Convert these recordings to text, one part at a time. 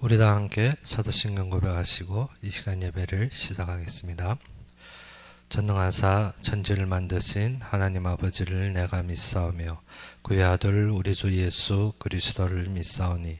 우리 다 함께 사도신경 고백하시고 이 시간 예배를 시작하겠습니다. 전능하사 천지를 만드신 하나님 아버지를 내가 믿사오며 그의 아들 우리 주 예수 그리스도를 믿사오니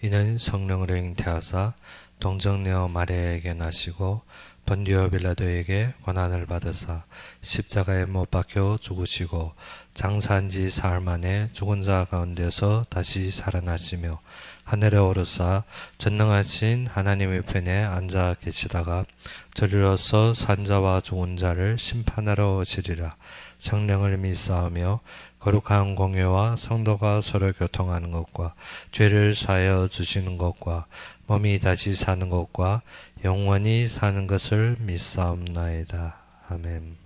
이는 성령으로 잉태하사 동정녀 마리아에게 나시고 본디오 빌라도에게 고난을 받으사 십자가에 못 박혀 죽으시고 장사한 지 사흘 만에 죽은 자 가운데서 다시 살아나시며 하늘에 오르사 전능하신 하나님의 편에 앉아 계시다가 저리로서 산자와 죽은 자를 심판하러 오시리라. 성령을 믿사오며 거룩한 공예와 성도가 서로 교통하는 것과 죄를 사하여 주시는 것과 몸이 다시 사는 것과 영원히 사는 것을 믿사옵나이다. 아멘.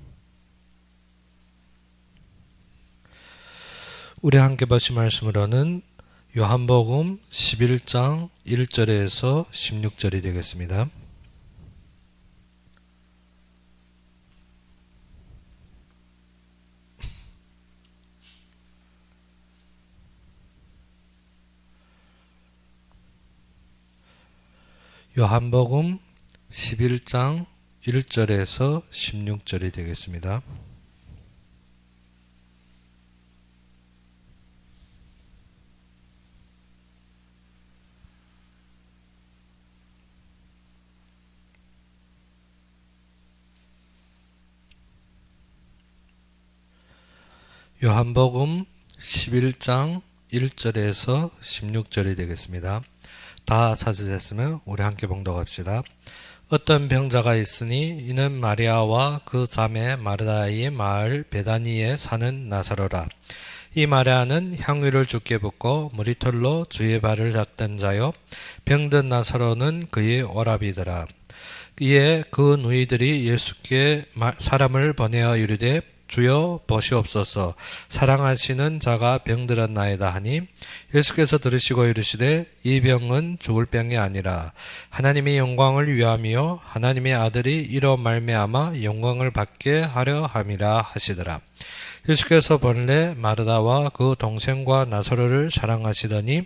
우리 함께 보신 말씀으로는 요한복음 11장 1절에서 16절이 되겠습니다. 요한복음 11장 1절에서 16절이 되겠습니다. 요한복음 11장 1절에서 16절이 되겠습니다. 다 찾으셨으면 우리 함께 봉독합시다. 어떤 병자가 있으니 이는 마리아와 그 자매 마르다의 마을 베다니에 사는 나사로라. 이 마리아는 향유를 주께 붓고 머리털로 주의 발을 닦던 자요 병든 나사로는 그의 오라비더라. 이에 그 누이들이 예수께 사람을 보내어 이르되 주여 보시옵소서 사랑하시는 자가 병들었나이다 하니 예수께서 들으시고 이르시되 이 병은 죽을 병이 아니라 하나님의 영광을 위함이요 하나님의 아들이 이로 말미암아 영광을 받게 하려 함이라 하시더라. 예수께서 본래 마르다와 그 동생과 나사로를 사랑하시더니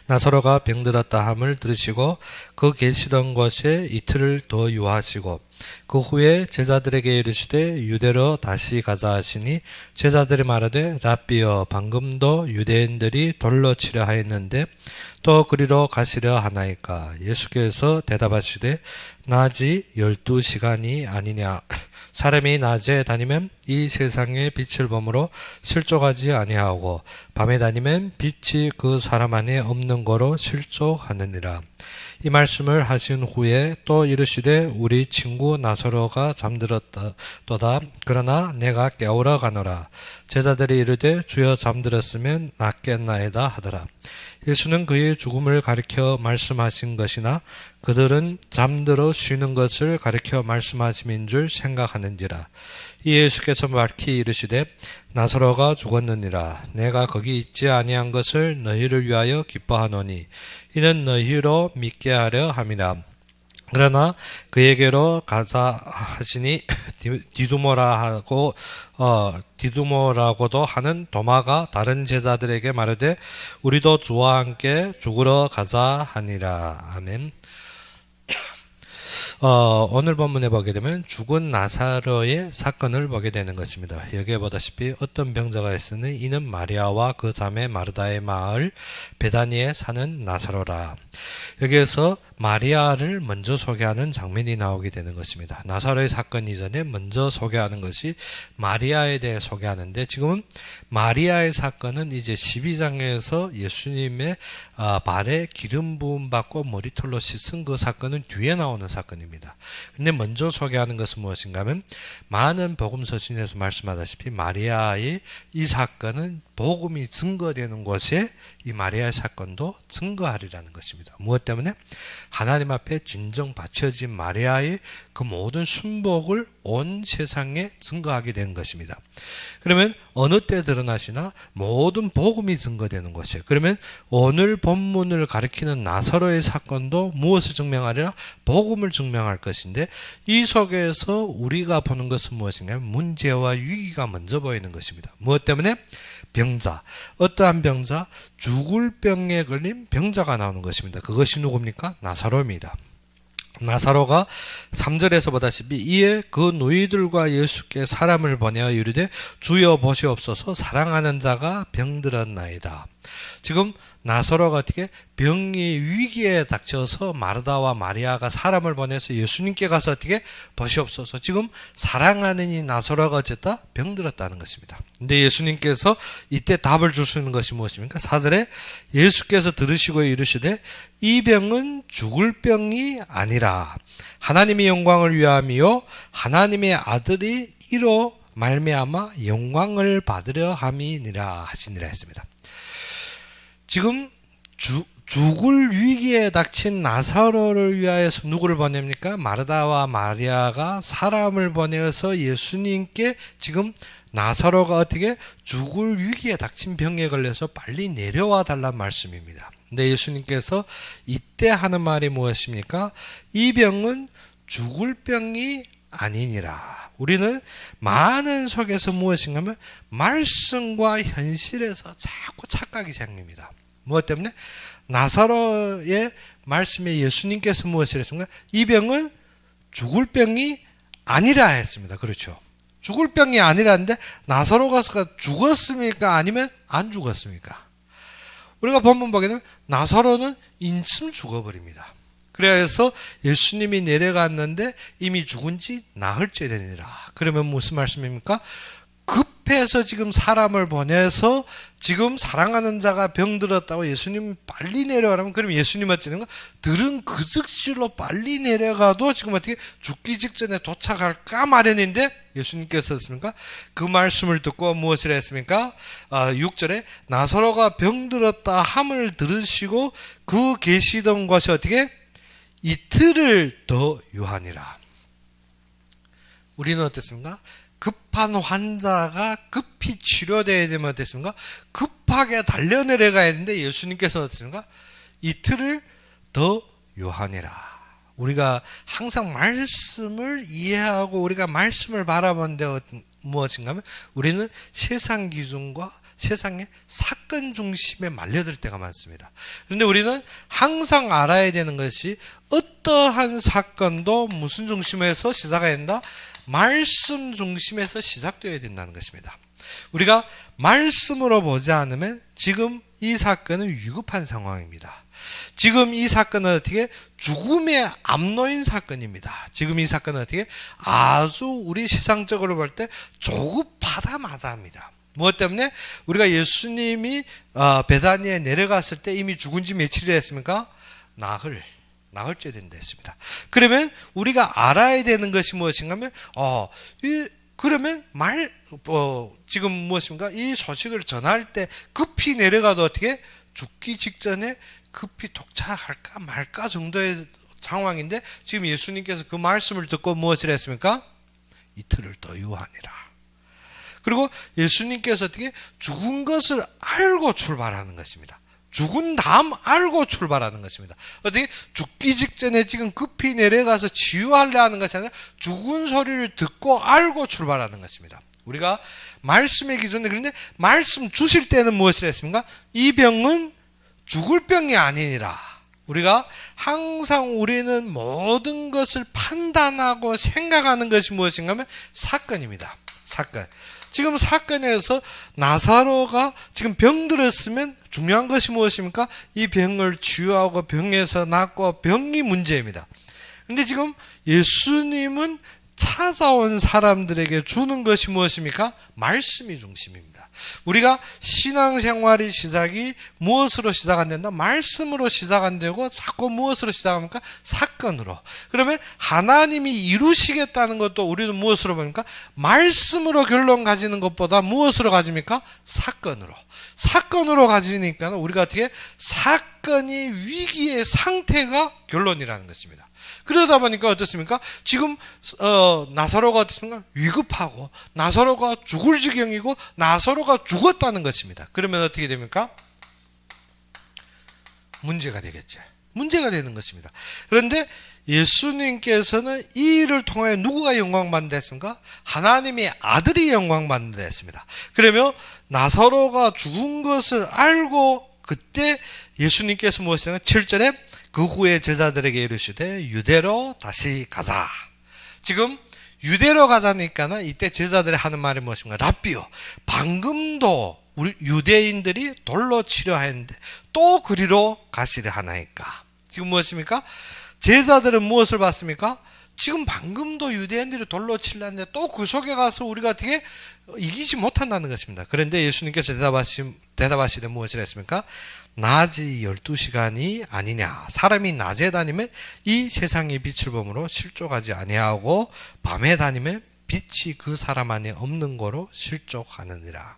나사로가 병들었다 함을 들으시고 그 계시던 곳에 이틀을 더 유하시고 그 후에 제자들에게 이르시되 유대로 다시 가자 하시니 제자들이 말하되 랍비여 방금도 유대인들이 돌로 치려 하였는데 또 그리로 가시려 하나이까. 예수께서 대답하시되 낮이 12시간이 아니냐. 사람이 낮에 다니면 이 세상의 빛을 보므로 실족하지 아니하고 밤에 다니면 빛이 그 사람 안에 없는 거로 실족하느니라. 이 말씀을 하신 후에 또 이르시되 우리 친구 나사로가 잠들었도다. 그러나 내가 깨우러 가노라. 제자들이 이르되 주여 잠들었으면 낫겠나이다 하더라. 예수는 그의 죽음을 가리켜 말씀하신 것이나 그들은 잠들어 쉬는 것을 가리켜 말씀하심인 줄 생각하는지라. 이 예수께서 밝히 이르시되 나사로가 죽었느니라. 내가 거기 있지 아니한 것을 너희를 위하여 기뻐하노니 이는 너희로 믿게 하려 함이라. 그러나 그에게로 가자 하시니 디두모라고도 하는 도마가 다른 제자들에게 말하되 우리도 주와 함께 죽으러 가자 하니라. 아멘. 오늘 본문에 보게 되면 죽은 나사로의 사건을 보게 되는 것입니다. 여기에 보다시피 어떤 병자가 있으니 이는 마리아와 그 자매 마르다의 마을 베다니에 사는 나사로라. 여기에서 마리아를 먼저 소개하는 장면이 나오게 되는 것입니다. 나사로의 사건 이전에 먼저 소개하는 것이 마리아에 대해 소개하는데 지금은 마리아의 사건은 이제 12장에서 예수님의 발에 기름 부음 받고 머리털로 씻은 그 사건은 뒤에 나오는 사건입니다. 근데 먼저 소개하는 것은 무엇인가 하면 많은 복음 서신에서 말씀하다시피 마리아의 이 사건은 복음이 증거되는 곳에 이 마리아의 사건도 증거하리라는 것입니다. 무엇 때문에? 하나님 앞에 진정 바쳐진 마리아의 그 모든 순복을 온 세상에 증거하게 된 것입니다. 그러면 어느 때 드러나시나 모든 복음이 증거되는 것이에요. 그러면 오늘 본문을 가리키는 나사로의 사건도 무엇을 증명하리라? 복음을 증명할 것인데, 이 속에서 우리가 보는 것은 무엇인가요? 문제와 위기가 먼저 보이는 것입니다. 무엇 때문에? 병자. 어떠한 병자? 죽을 병에 걸린 병자가 나오는 것입니다. 그것이 누굽니까? 나사로입니다. 나사로가 3절에서 보다시피 이에 그 누이들과 예수께 사람을 보내어 이르되 주여 보시옵소서 사랑하는 자가 병들었나이다. 지금 나사로가 어떻게 병이 위기에 닥쳐서 마르다와 마리아가 사람을 보내서 예수님께 가서 어떻게 보시옵소서, 지금 사랑하는 이 나사로가 어쨌다? 병들었다는 것입니다. 근데 예수님께서 이때 답을 줄 수 있는 것이 무엇입니까? 4절에 예수께서 들으시고 이르시되 이 병은 죽을 병이 아니라 하나님의 영광을 위함이요 하나님의 아들이 이로 말미암아 영광을 받으려 함이니라 하시니라 했습니다. 지금 죽을 위기에 닥친 나사로를 위하여서 누구를 보냅니까? 마르다와 마리아가 사람을 보내어서 예수님께 지금 나사로가 어떻게 죽을 위기에 닥친 병에 걸려서 빨리 내려와 달라는 말씀입니다. 근데 예수님께서 이때 하는 말이 무엇입니까? 이 병은 죽을 병이 아니니라. 우리는 많은 속에서 무엇인가 하면 말씀과 현실에서 자꾸 착각이 생깁니다. 무엇 때문에? 나사로의 말씀에 예수님께서 무엇을 했습니까? 이 병은 죽을 병이 아니라 했습니다. 그렇죠. 죽을 병이 아니라는데 나사로가 죽었습니까? 아니면 안 죽었습니까? 우리가 본문 보게 되면 나사로는 인침 죽어버립니다. 그래서 예수님이 내려갔는데 이미 죽은 지 나흘째 되니라. 그러면 무슨 말씀입니까? 급해서 지금 사람을 보내서 지금 사랑하는 자가 병들었다고 예수님 빨리 내려가라면, 그럼 예수님 어찌는가? 들은 그 즉시로 빨리 내려가도 지금 어떻게 죽기 직전에 도착할까 마련인데 예수님께서 했습니까? 그 말씀을 듣고 무엇을 했습니까? 6절에 나사로가 병들었다 함을 들으시고 그 계시던 것이 어떻게? 이틀을 더 유하니라. 우리는 어땠습니까? 급한 환자가 급히 치료되어야 되면 어땠습니까? 급하게 달려내려가야 되는데 예수님께서 어떻습니까? 이틀을 더 요하니라. 우리가 항상 말씀을 이해하고 우리가 말씀을 바라보는데 무엇인가 하면 우리는 세상 기준과 세상의 사건 중심에 말려들 때가 많습니다. 그런데 우리는 항상 알아야 되는 것이 어떠한 사건도 무슨 중심에서 시작해야 된다? 말씀 중심에서 시작되어야 된다는 것입니다. 우리가 말씀으로 보지 않으면 지금 이 사건은 위급한 상황입니다. 지금 이 사건은 어떻게 죽음의 앞놓인 사건입니다. 지금 이 사건은 어떻게 아주 우리 세상적으로 볼 때 조급하다 마다합니다. 무엇 때문에? 우리가 예수님이 베다니에 내려갔을 때 이미 죽은 지 며칠이 됐습니까? 나흘째 된다 했습니다. 그러면 우리가 알아야 되는 것이 무엇인가 하면 그러면 지금 무엇입니까? 이 소식을 전할 때 급히 내려가도 어떻게 죽기 직전에 급히 도착할까 말까 정도의 상황인데 지금 예수님께서 그 말씀을 듣고 무엇을 했습니까? 이틀을 더 유하니라. 그리고 예수님께서 어떻게 죽은 것을 알고 출발하는 것입니다. 죽은 다음 알고 출발하는 것입니다. 어떻게 죽기 직전에 지금 급히 내려가서 치유하려 하는 것이 아니라 죽은 소리를 듣고 알고 출발하는 것입니다. 우리가 말씀의 기준에, 그런데 말씀 주실 때는 무엇을 했습니까? 이 병은 죽을 병이 아니니라. 우리가 항상 우리는 모든 것을 판단하고 생각하는 것이 무엇인가 하면 사건입니다. 사건. 지금 사건에서 나사로가 지금 병들었으면 중요한 것이 무엇입니까? 이 병을 치유하고 병에서 낫고 병이 문제입니다. 그런데 지금 예수님은 찾아온 사람들에게 주는 것이 무엇입니까? 말씀이 중심입니다. 우리가 신앙생활의 시작이 무엇으로 시작 안 된다? 말씀으로 시작 안 되고 자꾸 무엇으로 시작합니까? 사건으로. 그러면 하나님이 이루시겠다는 것도 우리는 무엇으로 봅니까? 말씀으로 결론 가지는 것보다 무엇으로 가집니까? 사건으로. 사건으로 가지니까 우리가 어떻게 사건이 위기의 상태가 결론이라는 것입니다. 그러다 보니까 어떻습니까? 지금 나사로가 어떻습니까? 위급하고 나사로가 죽을 지경이고 나사로가 죽었다는 것입니다. 그러면 어떻게 됩니까? 문제가 되겠죠. 문제가 되는 것입니다. 그런데 예수님께서는 이 일을 통하여 누구가 영광받는다 했습니까? 하나님의 아들이 영광받는다 했습니다. 그러면 나사로가 죽은 것을 알고 그때 예수님께서 무엇이냐면 7절에 그 후에 제자들에게 이르시되 유대로 다시 가자. 지금 유대로 가자니까는 이때 제자들이 하는 말이 무엇인가? 랍비요, 방금도 우리 유대인들이 돌로 치려 했는데 또 그리로 가시려 하나이까. 지금 무엇입니까? 제자들은 무엇을 봤습니까? 지금 방금도 유대인들이 돌로 치려는데 또 그 속에 가서 우리가 어떻게 이기지 못한다는 것입니다. 그런데 예수님께서 대답하시되 무엇이라 했습니까? 낮이 12시간이 아니냐. 사람이 낮에 다니면 이 세상의 빛을 보므로 실족하지 아니하고 밤에 다니면 빛이 그 사람 안에 없는 거로 실족하느니라.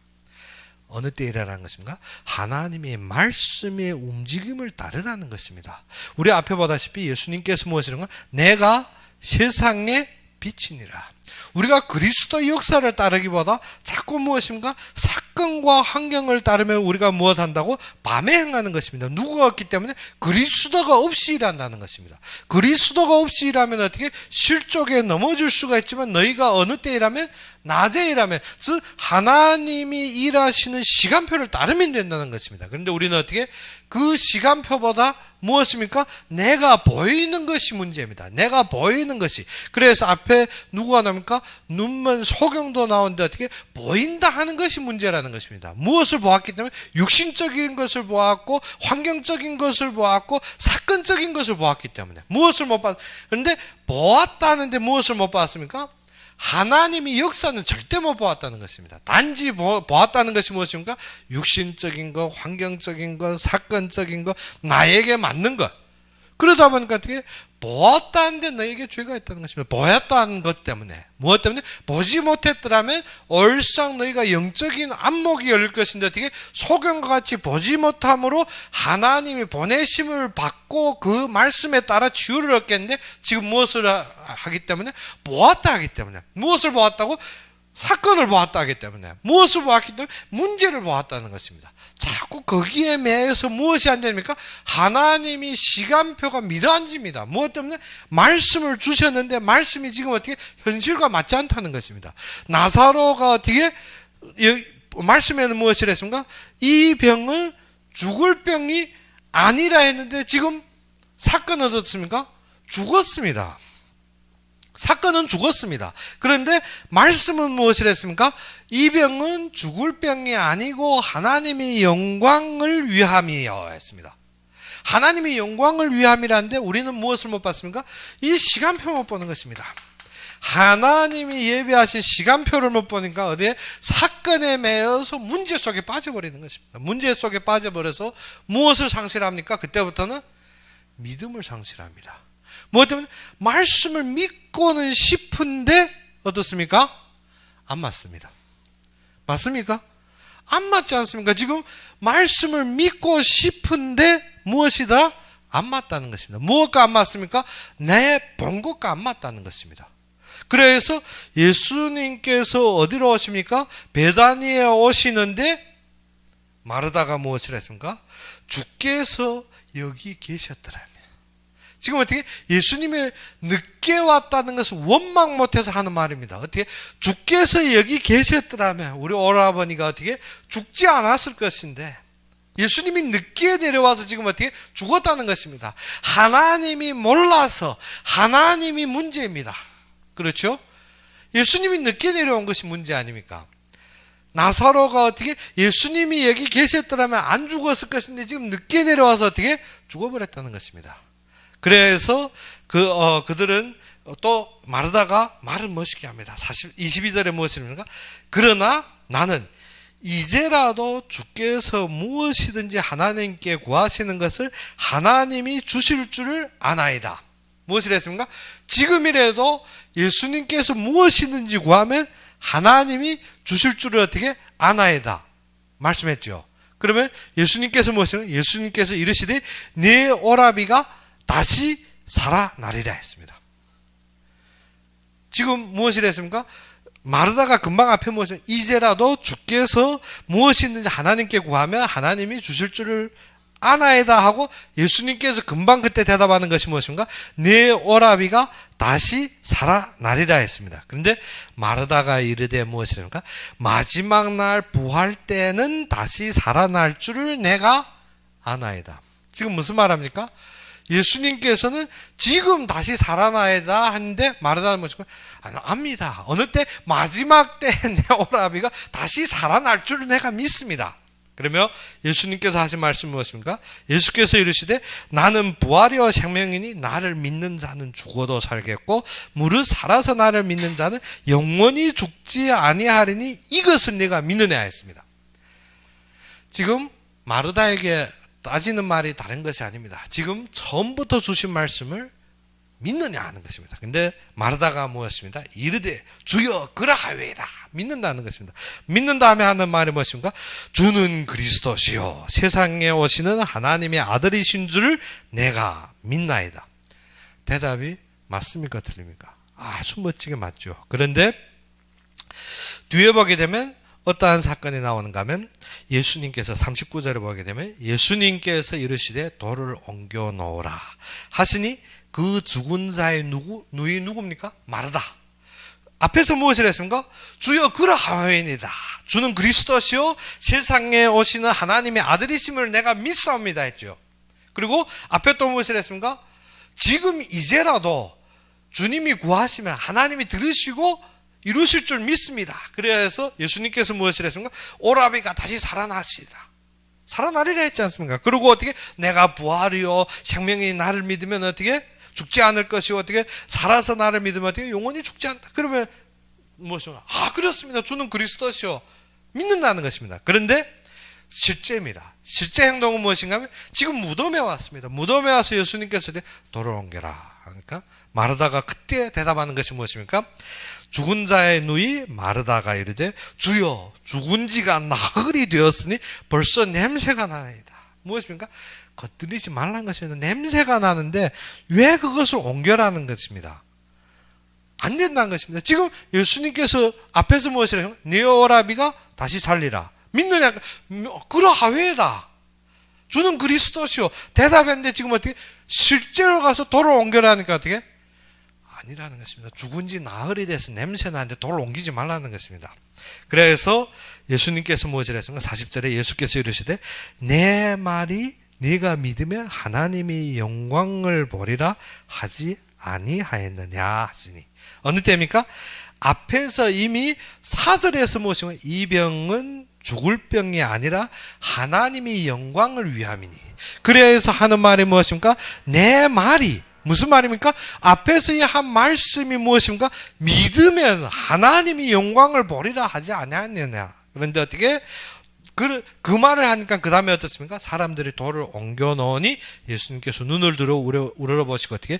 어느 때 일어나는 것입니까? 하나님의 말씀의 움직임을 따르라는 것입니다. 우리 앞에 보다시피 예수님께서 무엇이라는가? 내가 세상의 빛이니라. 우리가 그리스도의 역사를 따르기보다 자꾸 무엇입니까? 사건과 환경을 따르면 우리가 무엇 한다고? 밤에 행하는 것입니다. 누구가 없기 때문에 그리스도가 없이 일한다는 것입니다. 그리스도가 없이 일하면 어떻게? 실족에 넘어질 수가 있지만 너희가 어느 때 일하면? 낮에 일하면, 즉 하나님이 일하시는 시간표를 따르면 된다는 것입니다. 그런데 우리는 어떻게? 그 시간표보다 무엇입니까? 내가 보이는 것이 문제입니다. 내가 보이는 것이. 그래서 앞에 누구가 나옵니까? 눈먼 소경도 나오는데 어떻게? 보인다 하는 것이 문제라는 것입니다. 무엇을 보았기 때문에? 육신적인 것을 보았고 환경적인 것을 보았고 사건적인 것을 보았기 때문에. 무엇을 못 봤? 그런데 보았다는데 무엇을 못 봤습니까? 하나님이 역사는 절대 못 보았다는 것입니다. 단지 보았다는 것이 무엇입니까? 육신적인 것, 환경적인 것, 사건적인 것, 나에게 맞는 것. 그러다 보니까 어떻게? 보았다는데 너에게 죄가 있다는 것입니다. 보았다는 것 때문에. 무엇 때문에? 보지 못했더라면 얼상 너희가 영적인 안목이 열릴 것인데 어떻게? 소경과 같이 보지 못함으로 하나님이 보내심을 받고 그 말씀에 따라 치유를 얻겠는데 지금 무엇을 하기 때문에? 보았다 하기 때문에. 무엇을 보았다고? 사건을 보았다 하기 때문에. 무엇을 보았기 때문에? 문제를 보았다는 것입니다. 자꾸 거기에 매여서 무엇이 안 됩니까? 하나님이 시간표가 미단집니다. 무엇 때문에? 말씀을 주셨는데 말씀이 지금 어떻게 현실과 맞지 않다는 것입니다. 나사로가 어떻게 말씀에는 무엇이라 했습니까? 이 병은 죽을 병이 아니라 했는데 지금 사건은 어떻습니까? 죽었습니다. 사건은 죽었습니다. 그런데 말씀은 무엇이라 했습니까? 이 병은 죽을 병이 아니고 하나님의 영광을 위함이여 했습니다. 하나님의 영광을 위함이라는데 우리는 무엇을 못 봤습니까? 이 시간표 못 보는 것입니다. 하나님이 예비하신 시간표를 못 보니까 어디에? 사건에 매여서 문제 속에 빠져버리는 것입니다. 문제 속에 빠져버려서 무엇을 상실합니까? 그때부터는 믿음을 상실합니다. 무엇 때문에? 말씀을 믿고는 싶은데 어떻습니까? 안 맞습니다. 맞습니까? 안 맞지 않습니까? 지금 말씀을 믿고 싶은데 무엇이더라? 안 맞다는 것입니다. 무엇과 안 맞습니까? 내 본 것과 안 맞다는 것입니다. 그래서 예수님께서 어디로 오십니까? 베다니에 오시는데 마르다가 무엇을 했습니까? 주께서 여기 계셨더라. 지금 어떻게? 예수님이 늦게 왔다는 것을 원망 못해서 하는 말입니다. 어떻게? 주께서 여기 계셨더라면 우리 오라버니가 어떻게? 죽지 않았을 것인데 예수님이 늦게 내려와서 지금 어떻게? 죽었다는 것입니다. 하나님이 몰라서 하나님이 문제입니다. 그렇죠? 예수님이 늦게 내려온 것이 문제 아닙니까? 나사로가 어떻게? 예수님이 여기 계셨더라면 안 죽었을 것인데 지금 늦게 내려와서 어떻게? 죽어버렸다는 것입니다. 그래서 그들은 또 마르다가 말을 멋있게 합니다. 22절에 무엇입니까? 그러나 나는 이제라도 주께서 무엇이든지 하나님께 구하시는 것을 하나님이 주실 줄을 아나이다. 무엇을 했습니까? 지금이라도 예수님께서 무엇이든지 구하면 하나님이 주실 줄을 어떻게? 아나이다. 말씀했죠. 그러면 예수님께서 무엇이냐? 예수님께서 이르시되 네 오라비가 다시 살아나리라 했습니다. 지금 무엇이라 했습니까? 마르다가 금방 앞에 무엇이 이제라도 주께서 무엇이든지 하나님께 구하면 하나님이 주실 줄을 아나이다 하고 예수님께서 금방 그때 대답하는 것이 무엇인가? 내 오라비가 다시 살아나리라 했습니다. 그런데 마르다가 이르되 무엇입니까? 마지막 날 부활 때는 다시 살아날 줄을 내가 아나이다. 지금 무슨 말합니까? 예수님께서는 지금 다시 살아나야다 하는데 마르다는 무엇인가? 압니다. 어느 때 마지막 때 내 오라비가 다시 살아날 줄을 내가 믿습니다. 그러면 예수님께서 하신 말씀은 무엇입니까? 예수께서 이르시되 나는 부활이요 생명이니 나를 믿는 자는 죽어도 살겠고 무릇 살아서 나를 믿는 자는 영원히 죽지 아니하리니 이것을 네가 믿느냐 했습니다. 지금 마르다에게 따지는 말이 다른 것이 아닙니다. 지금 처음부터 주신 말씀을 믿느냐 하는 것입니다. 근데 마르다가 무엇입니다? 이르되 주여 그라하외다. 믿는다는 것입니다. 믿는 다음에 하는 말이 무엇입니까? 주는 그리스도시요 세상에 오시는 하나님의 아들이신 줄 내가 믿나이다. 대답이 맞습니까? 틀립니까? 아주 멋지게 맞죠. 그런데 뒤에 보게 되면 어떠한 사건이 나오는가 하면 예수님께서 39절에 보게 되면 예수님께서 이르시되 돌을 옮겨 놓으라 하시니 그 죽은 자의 누이 누굽니까? 마르다. 앞에서 무엇을 했습니까? 주여 그러하오이니다. 주는 그리스도시요 세상에 오시는 하나님의 아들이심을 내가 믿사옵니다 했죠. 그리고 앞에 또 무엇을 했습니까? 지금 이제라도 주님이 구하시면 하나님이 들으시고 이루실 줄 믿습니다. 그래서 예수님께서 무엇을 했습니까? 오라비가 다시 살아나시다. 살아나리라 했지 않습니까? 그리고 어떻게 내가 부활이요 생명이 나를 믿으면 어떻게 죽지 않을 것이고 어떻게 살아서 나를 믿으면 어떻게 영원히 죽지 않다. 그러면 무엇인가? 그렇습니다. 주는 그리스도시요 믿는다는 것입니다. 그런데 실제입니다. 실제 행동은 무엇인가 하면 지금 무덤에 왔습니다. 무덤에 와서 예수님께서 돌을 옮겨라 하니까 마르다가 그때 대답하는 것이 무엇입니까? 죽은 자의 누이 마르다가 이르되 주여 죽은 지가 나흘이 되었으니 벌써 냄새가 나나이다. 무엇입니까? 건드리지 말라는 것입니다. 냄새가 나는데 왜 그것을 옮겨라는 것입니다. 안 된다는 것입니다. 지금 예수님께서 앞에서 무엇이라 하면 네 오라비가 다시 살리라. 믿느냐? 그러하외다. 주는 그리스도시요. 대답했는데 지금 어떻게 실제로 가서 돌을 옮겨라니까 어떻게? 아니라는 것입니다. 죽은 지 나흘이 돼서 냄새 나는데 돌을 옮기지 말라는 것입니다. 그래서 예수님께서 무엇이라 했습니까? 40절에 예수께서 이르시되 내 말이 네가 믿으면 하나님이 영광을 보리라 하지 아니하였느냐 하시니 어느 때입니까? 앞에서 이미 사절에서 무엇이면 이 병은 죽을 병이 아니라 하나님이 영광을 위함이니 그래서 하는 말이 무엇입니까? 내 말이 무슨 말입니까? 앞에서 이 한 말씀이 무엇입니까? 믿으면 하나님이 영광을 보리라 하지 아니하느냐. 그런데 어떻게 그 말을 하니까 그 다음에 어떻습니까? 사람들이 돌을 옮겨 놓으니 예수님께서 눈을 들어 우러러보시고 어떻게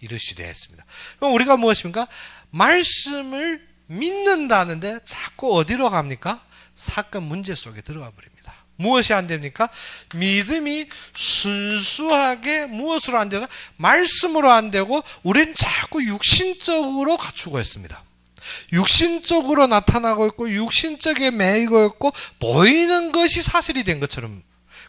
이르시되 했습니다. 그럼 우리가 무엇입니까? 말씀을 믿는다는데 자꾸 어디로 갑니까? 사건 문제 속에 들어가 버립니다. 무엇이 안 됩니까? 믿음이 순수하게 무엇으로 안 되나? 말씀으로 안 되고 우리는 자꾸 육신적으로 갖추고 있습니다. 육신적으로 나타나고 있고 육신적에 매이고 있고 보이는 것이 사실이 된 것처럼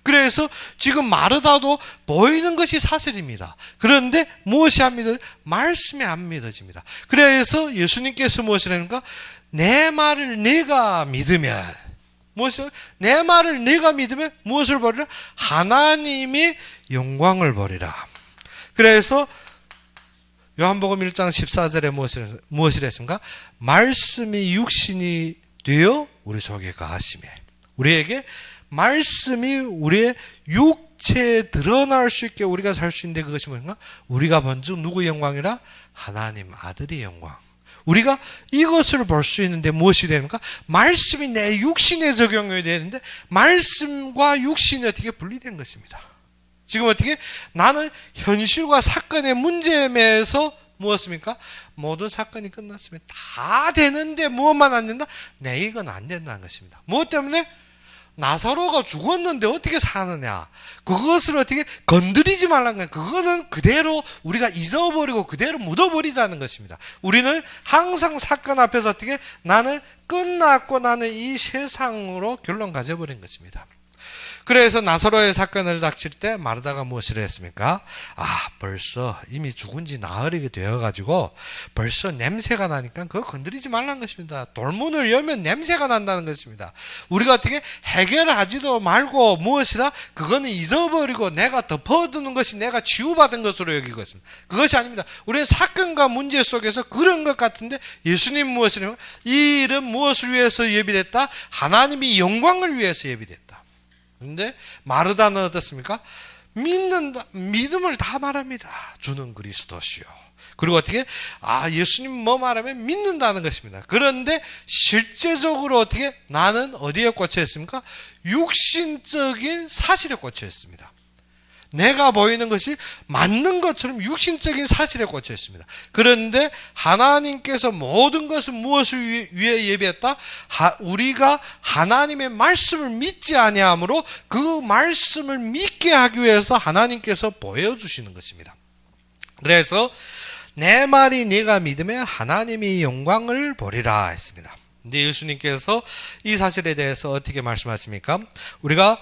그래서 지금 마르다도 보이는 것이 사실입니다. 그런데 무엇이 안 믿어요? 말씀이 안 믿어집니다. 그래서 예수님께서 무엇이라는가? 내 말을 내가 믿으면 무엇을? 내 말을 내가 믿으면 무엇을 버리라? 하나님이 영광을 버리라. 그래서 요한복음 1장 14절에 무엇을 했습니까? 말씀이 육신이 되어 우리 속에 거하시매 우리에게 말씀이 우리의 육체에 드러날 수 있게 우리가 살 수 있는데 그것이 뭔가? 우리가 먼저 누구의 영광이라? 하나님 아들의 영광. 우리가 이것을 볼 수 있는데 무엇이 됩니까? 말씀이 내 육신에 적용이 되는데 말씀과 육신이 어떻게 분리된 것입니다. 지금 어떻게? 나는 현실과 사건의 문제에 매여서 무엇입니까? 모든 사건이 끝났으면 다 되는데 무엇만 안 된다? 내 이건 안 된다는 것입니다. 무엇 때문에? 나사로가 죽었는데 어떻게 사느냐? 그것을 어떻게 건드리지 말라는 거예요. 그거는 그대로 우리가 잊어버리고 그대로 묻어버리자는 것입니다. 우리는 항상 사건 앞에서 어떻게 나는 끝났고 나는 이 세상으로 결론 가져버린 것입니다. 그래서 나사로의 사건을 닥칠 때 마르다가 무엇을 했습니까? 벌써 이미 죽은 지 나흘이 되어가지고 벌써 냄새가 나니까 그거 건드리지 말라는 것입니다. 돌문을 열면 냄새가 난다는 것입니다. 우리가 어떻게 해결하지도 말고 무엇이라 그거는 잊어버리고 내가 덮어두는 것이 내가 치유받은 것으로 여기고 있습니다. 그것이 아닙니다. 우리는 사건과 문제 속에서 그런 것 같은데 예수님 무엇이냐면 이 일은 무엇을 위해서 예비됐다? 하나님이 영광을 위해서 예비됐다. 그런데 마르다는 어떻습니까? 믿음을 다 말합니다. 주는 그리스도시요. 그리고 어떻게? 예수님 뭐 말하면 믿는다는 것입니다. 그런데 실제적으로 어떻게? 나는 어디에 꽂혀 있습니까? 육신적인 사실에 꽂혀 있습니다. 내가 보이는 것이 맞는 것처럼 육신적인 사실에 꽂혀 있습니다. 그런데 하나님께서 모든 것을 무엇을 위해 예비했다? 우리가 하나님의 말씀을 믿지 아니하므로 그 말씀을 믿게 하기 위해서 하나님께서 보여주시는 것입니다. 그래서 내 말이 네가 믿으면 하나님이 영광을 보리라 했습니다. 근데 예수님께서 이 사실에 대해서 어떻게 말씀하십니까? 우리가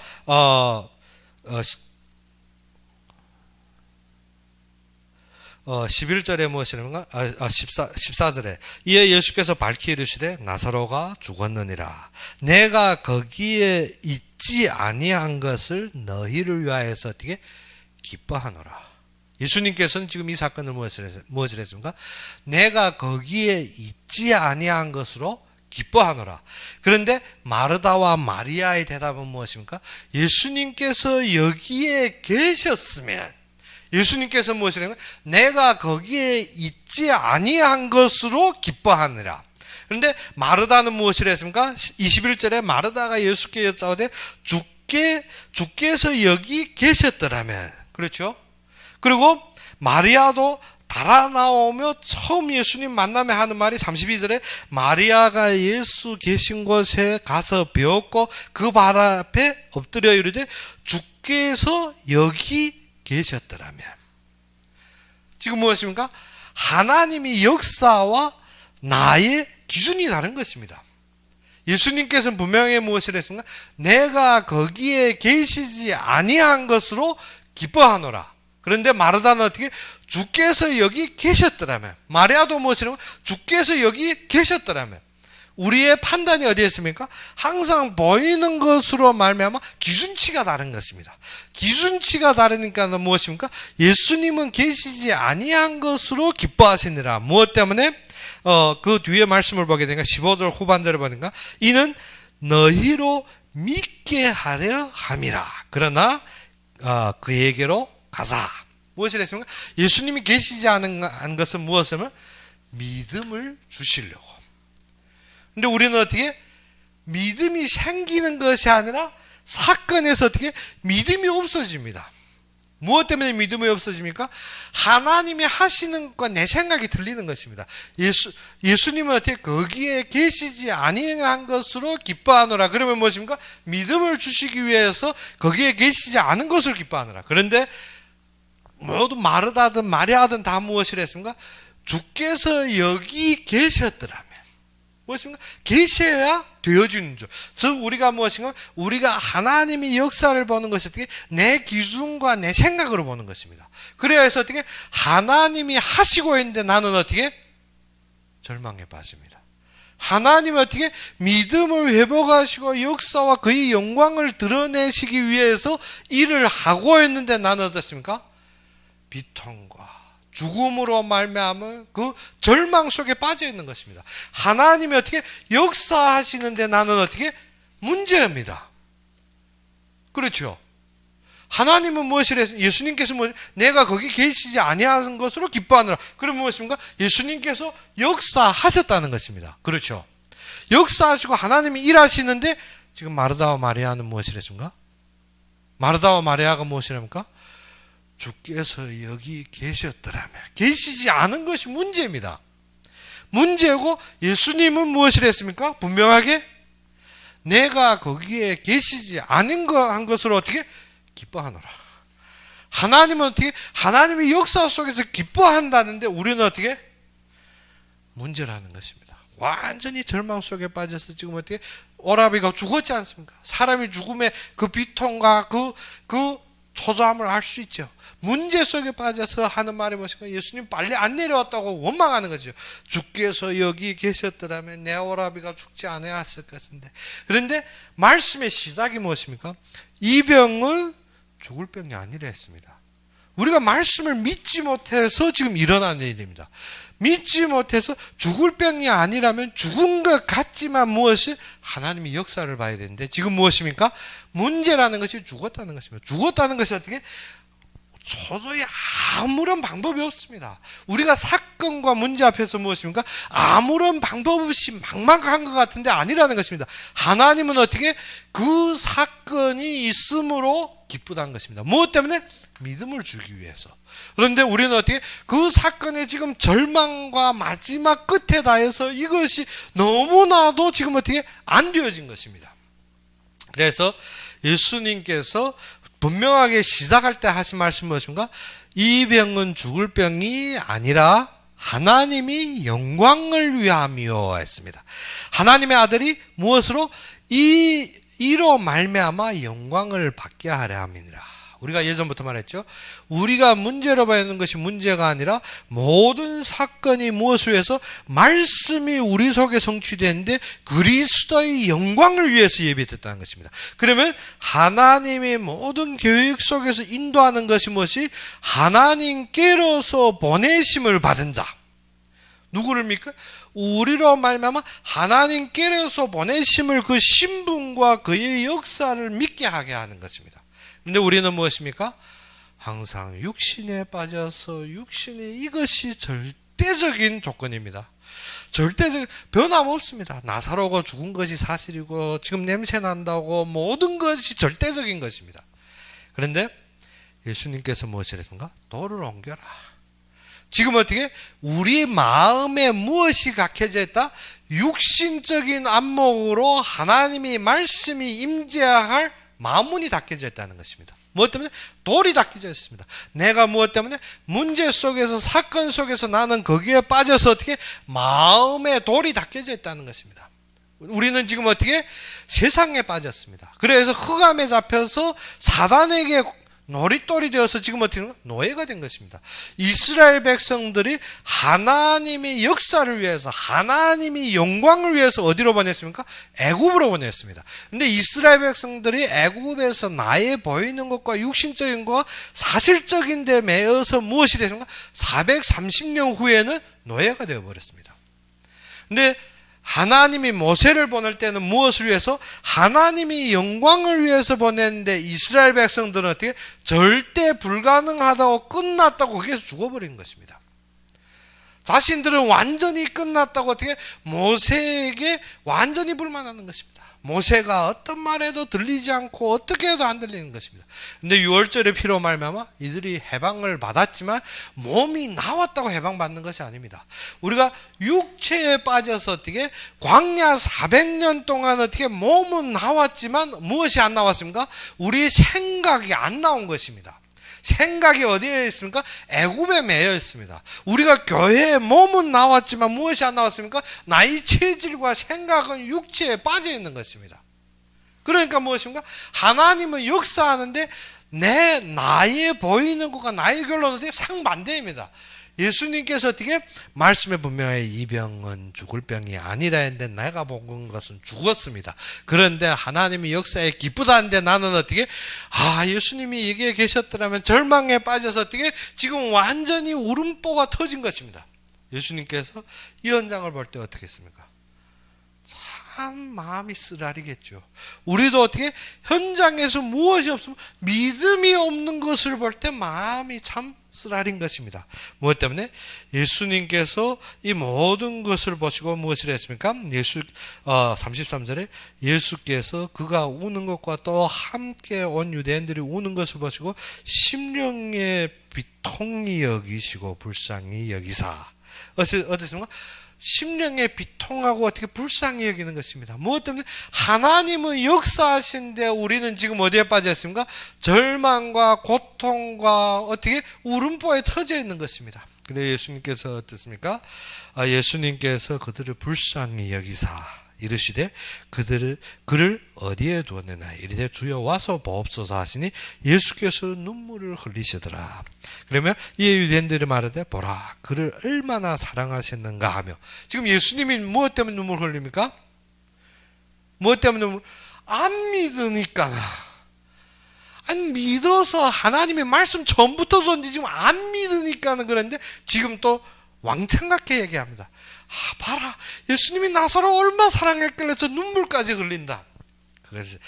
11절에 무엇이냐면 14절에 이에 예수께서 밝히 이르시되 나사로가 죽었느니라. 내가 거기에 있지 아니한 것을 너희를 위하여서 어떻게 기뻐하노라. 예수님께서는 지금 이 사건을 무엇을 했습니까? 내가 거기에 있지 아니한 것으로 기뻐하노라. 그런데 마르다와 마리아의 대답은 무엇입니까? 예수님께서 여기에 계셨으면 예수님께서 무엇이냐면 내가 거기에 있지 아니한 것으로 기뻐하느라. 그런데 마르다는 무엇을 했습니까? 21절에 마르다가 예수께 여짜오되 주께서 여기 계셨더라면. 그렇죠? 그리고 마리아도 달아나오며 처음 예수님 만남에 하는 말이 32절에 마리아가 예수 계신 곳에 가서 배웠고 그 발 앞에 엎드려 이르되 주께서 여기 계셨더라면. 지금 무엇입니까? 하나님이 역사와 나의 기준이 다른 것입니다. 예수님께서는 분명히 무엇을 했습니까? 내가 거기에 계시지 아니한 것으로 기뻐하노라. 그런데 마르다는 어떻게? 주께서 여기 계셨더라면. 마리아도 무엇이냐면 주께서 여기 계셨더라면. 우리의 판단이 어디에 있습니까? 항상 보이는 것으로 말미암아 기준치가 다른 것입니다. 기준치가 다르니까 무엇입니까? 예수님은 계시지 아니한 것으로 기뻐하시니라. 무엇 때문에? 그 뒤에 말씀을 보게 되니까 15절 후반절을 보니까 이는 너희로 믿게 하려 함이라. 그러나 그에게로 가자. 무엇을 했습니까? 예수님이 계시지 않은 것은 무엇이냐면 믿음을 주시려고. 근데 우리는 어떻게? 믿음이 생기는 것이 아니라 사건에서 어떻게? 믿음이 없어집니다. 무엇 때문에 믿음이 없어집니까? 하나님이 하시는 것과 내 생각이 틀리는 것입니다. 예수님은 어떻게? 거기에 계시지 아니한 것으로 기뻐하노라. 그러면 무엇입니까? 믿음을 주시기 위해서 거기에 계시지 않은 것을 기뻐하노라. 그런데 모두 마르다든 마리아든 다 무엇을 했습니까? 주께서 여기 계셨더라면. 무엇입니까? 계셔야 되어지는 줄. 즉 우리가 무엇인가? 우리가 하나님의 역사를 보는 것이 어떻게? 내 기준과 내 생각으로 보는 것입니다. 그래야 해서 어떻게? 하나님이 하시고 있는데 나는 어떻게? 절망에 빠집니다. 하나님은 어떻게? 믿음을 회복하시고 역사와 그의 영광을 드러내시기 위해서 일을 하고 있는데 나는 어떻습니까? 비통과 죽음으로 말미암은 그 절망 속에 빠져 있는 것입니다. 하나님이 어떻게 역사하시는데 나는 어떻게 문제입니다. 그렇죠? 하나님은 무엇을 했습니까? 예수님께서 내가 거기 계시지 아니한 것으로 기뻐하느라. 그럼 무엇입니까? 예수님께서 역사하셨다는 것입니다. 그렇죠? 역사하시고 하나님이 일하시는데 지금 마르다와 마리아는 무엇을 했습니까? 마르다와 마리아가 무엇을 합니까? 주께서 여기 계셨더라면. 계시지 않은 것이 문제입니다. 문제고 예수님은 무엇을 했습니까? 분명하게 내가 거기에 계시지 않은 한 것으로 어떻게 기뻐하노라. 하나님은 어떻게 하나님의 역사 속에서 기뻐한다는데 우리는 어떻게 문제라는 것입니다. 완전히 절망 속에 빠져서 지금 어떻게 오라비가 죽었지 않습니까? 사람이 죽음의 그 비통과 그 초조함을 알 수 있죠. 문제 속에 빠져서 하는 말이 무엇인가? 예수님 빨리 안 내려왔다고 원망하는 거죠. 주께서 여기 계셨더라면 내 오라비가 죽지 않았을 것인데. 그런데 말씀의 시작이 무엇입니까? 이 병은 죽을 병이 아니라 했습니다. 우리가 말씀을 믿지 못해서 지금 일어난 일입니다. 믿지 못해서 죽을 병이 아니라면 죽은 것 같지만 무엇이 하나님의 역사를 봐야 되는데 지금 무엇입니까? 문제라는 것이 죽었다는 것입니다. 죽었다는 것이 어떻게? 도저히 아무런 방법이 없습니다. 우리가 사건과 문제 앞에서 무엇입니까? 아무런 방법 없이 막막한 것 같은데 아니라는 것입니다. 하나님은 어떻게? 그 사건이 있음으로 기쁘다는 것입니다. 무엇 때문에? 믿음을 주기 위해서. 그런데 우리는 어떻게? 그 사건의 지금 절망과 마지막 끝에 다해서 이것이 너무나도 지금 어떻게? 안 되어진 것입니다. 그래서 예수님께서 분명하게 시작할 때 하신 말씀 무엇인가? 이 병은 죽을 병이 아니라 하나님이 영광을 위함이요 했습니다. 하나님의 아들이 무엇으로? 이로 말미암아 영광을 받게 하려 함이니라. 우리가 예전부터 말했죠. 우리가 문제로 보이는 것이 문제가 아니라 모든 사건이 무엇을 위해서? 말씀이 우리 속에 성취되는데 그리스도의 영광을 위해서 예비됐다는 것입니다. 그러면 하나님의 모든 계획 속에서 인도하는 것이 무엇이? 하나님께로서 보내심을 받은 자. 누구를 믿고? 우리로 말미암아 하나님께로서 보내심을 그 신분과 그의 역사를 믿게 하게 하는 것입니다. 그런데 우리는 무엇입니까? 항상 육신에 빠져서 육신이 이것이 절대적인 조건입니다. 절대적인 변함없습니다. 나사로가 죽은 것이 사실이고 지금 냄새 난다고 모든 것이 절대적인 것입니다. 그런데 예수님께서 무엇을 했습니까? 돌을 옮겨라. 지금 어떻게? 우리 마음에 무엇이 각해져 있다? 육신적인 안목으로 하나님이 말씀이 임재할 마음문이 닫혀져 있다는 것입니다. 무엇 때문에? 돌이 닫혀져 있습니다. 내가 무엇 때문에? 문제 속에서 사건 속에서 나는 거기에 빠져서 어떻게? 마음에 돌이 닫혀져 있다는 것입니다. 우리는 지금 어떻게? 세상에 빠졌습니다. 그래서 흑암에 잡혀서 사단에게 놀이돌이 되어서 지금 어떻게 되는 거예요? 노예가 된 것입니다. 이스라엘 백성들이 하나님의 역사를 위해서 하나님의 영광을 위해서 어디로 보냈습니까? 애굽으로 보냈습니다. 근데 이스라엘 백성들이 애굽에서 나에 보이는 것과 육신적인 것과 사실적인 데 매여서 무엇이 됐습니까? 430년 후에는 노예가 되어버렸습니다. 근데 하나님이 모세를 보낼 때는 무엇을 위해서? 하나님이 영광을 위해서 보냈는데 이스라엘 백성들은 어떻게? 절대 불가능하다고 끝났다고 거기에서 죽어버린 것입니다. 자신들은 완전히 끝났다고 어떻게? 모세에게 완전히 불만하는 것입니다. 모세가 어떤 말해도 들리지 않고 어떻게 해도 안 들리는 것입니다. 근데 6월절의 피로 말미암아 이들이 해방을 받았지만 몸이 나왔다고 해방받는 것이 아닙니다. 우리가 육체에 빠져서 어떻게 광야 400년 동안 어떻게 몸은 나왔지만 무엇이 안 나왔습니까? 우리의 생각이 안 나온 것입니다. 생각이 어디에 있습니까? 애굽에 매여 있습니다. 우리가 교회에 몸은 나왔지만 무엇이 안 나왔습니까? 나의 체질과 생각은 육체에 빠져 있는 것입니다. 그러니까 무엇입니까? 하나님은 역사하는데 나의 보이는 것과 나의 결론은 상반대입니다. 예수님께서 어떻게? 말씀에 분명히 이 병은 죽을 병이 아니라 했는데 내가 본 것은 죽었습니다. 그런데 하나님이 역사에 기쁘다는데 나는 어떻게? 예수님이 여기에 계셨더라면 절망에 빠져서 어떻게? 지금 완전히 울음보가 터진 것입니다. 예수님께서 이 현장을 볼 때 어떻게 했습니까? 참 마음이 쓰라리겠죠. 우리도 어떻게? 현장에서 무엇이 없으면 믿음이 없는 것을 볼 때 마음이 참 쓰라린 것입니다. 무엇 때문에? 예수님께서 이 모든 것을 보시고 무엇을 했습니까? 33절에 예수께서 그가 우는 것과 또 함께 온 유대인들이 우는 것을 보시고 심령의 비통히 여기시고 불쌍히 여기사 어떻습니까? 심령에 비통하고 어떻게 불쌍히 여기는 것입니다. 무엇 때문에? 하나님은 역사하신데 우리는 지금 어디에 빠져 있습니까? 절망과 고통과 어떻게 울음보에 터져 있는 것입니다. 근데 예수님께서 어떻습니까? 예수님께서 그들을 불쌍히 여기사 이르시되 그를 어디에 두었느냐 이르되 주여 와서 보옵소서 하시니 예수께서 눈물을 흘리시더라. 그러면 이 유대인들이 말하되 보라 그를 얼마나 사랑하셨는가 하며, 지금 예수님이 무엇 때문에 눈물 흘립니까? 무엇 때문에 눈물? 안 믿으니까. 안 믿어서 하나님의 말씀 전부터 줬는데 지금 안 믿으니까는 그런데 지금 또 왕창 같게 얘기합니다. 봐라 예수님이 나사로 얼마나 사랑했길래 저 눈물까지 흘린다. 그래서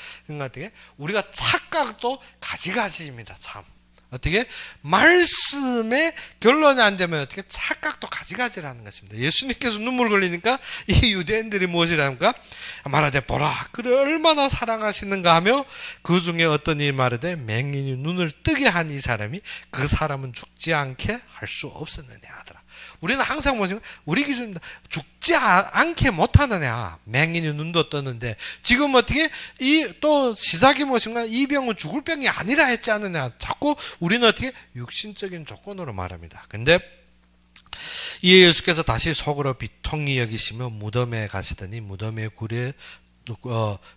어떻게 우리가 착각도 가지가지입니다. 참 어떻게 말씀의 결론이 안 되면 어떻게 착각도 가지가지라는 것입니다. 예수님께서 눈물 흘리니까 이 유대인들이 무엇이랍니까? 말하되 보라 그를 얼마나 사랑하시는가 하며 그 중에 어떤 이가 말하되 맹인이 눈을 뜨게 한 이 사람이 그 사람은 죽지 않게 할 수 없었느냐 하더라. 우리는 항상 뭐지만 우리 기준입니다. 죽지 않게 못하느냐. 맹인이 눈도 떴는데 지금 어떻게 이 또 시작이 무엇인가? 이 병은 죽을 병이 아니라 했지 않느냐. 자꾸 우리는 어떻게 육신적인 조건으로 말합니다. 근데 이 예수께서 다시 속으로 비통히 여기시며 무덤에 가시더니 무덤에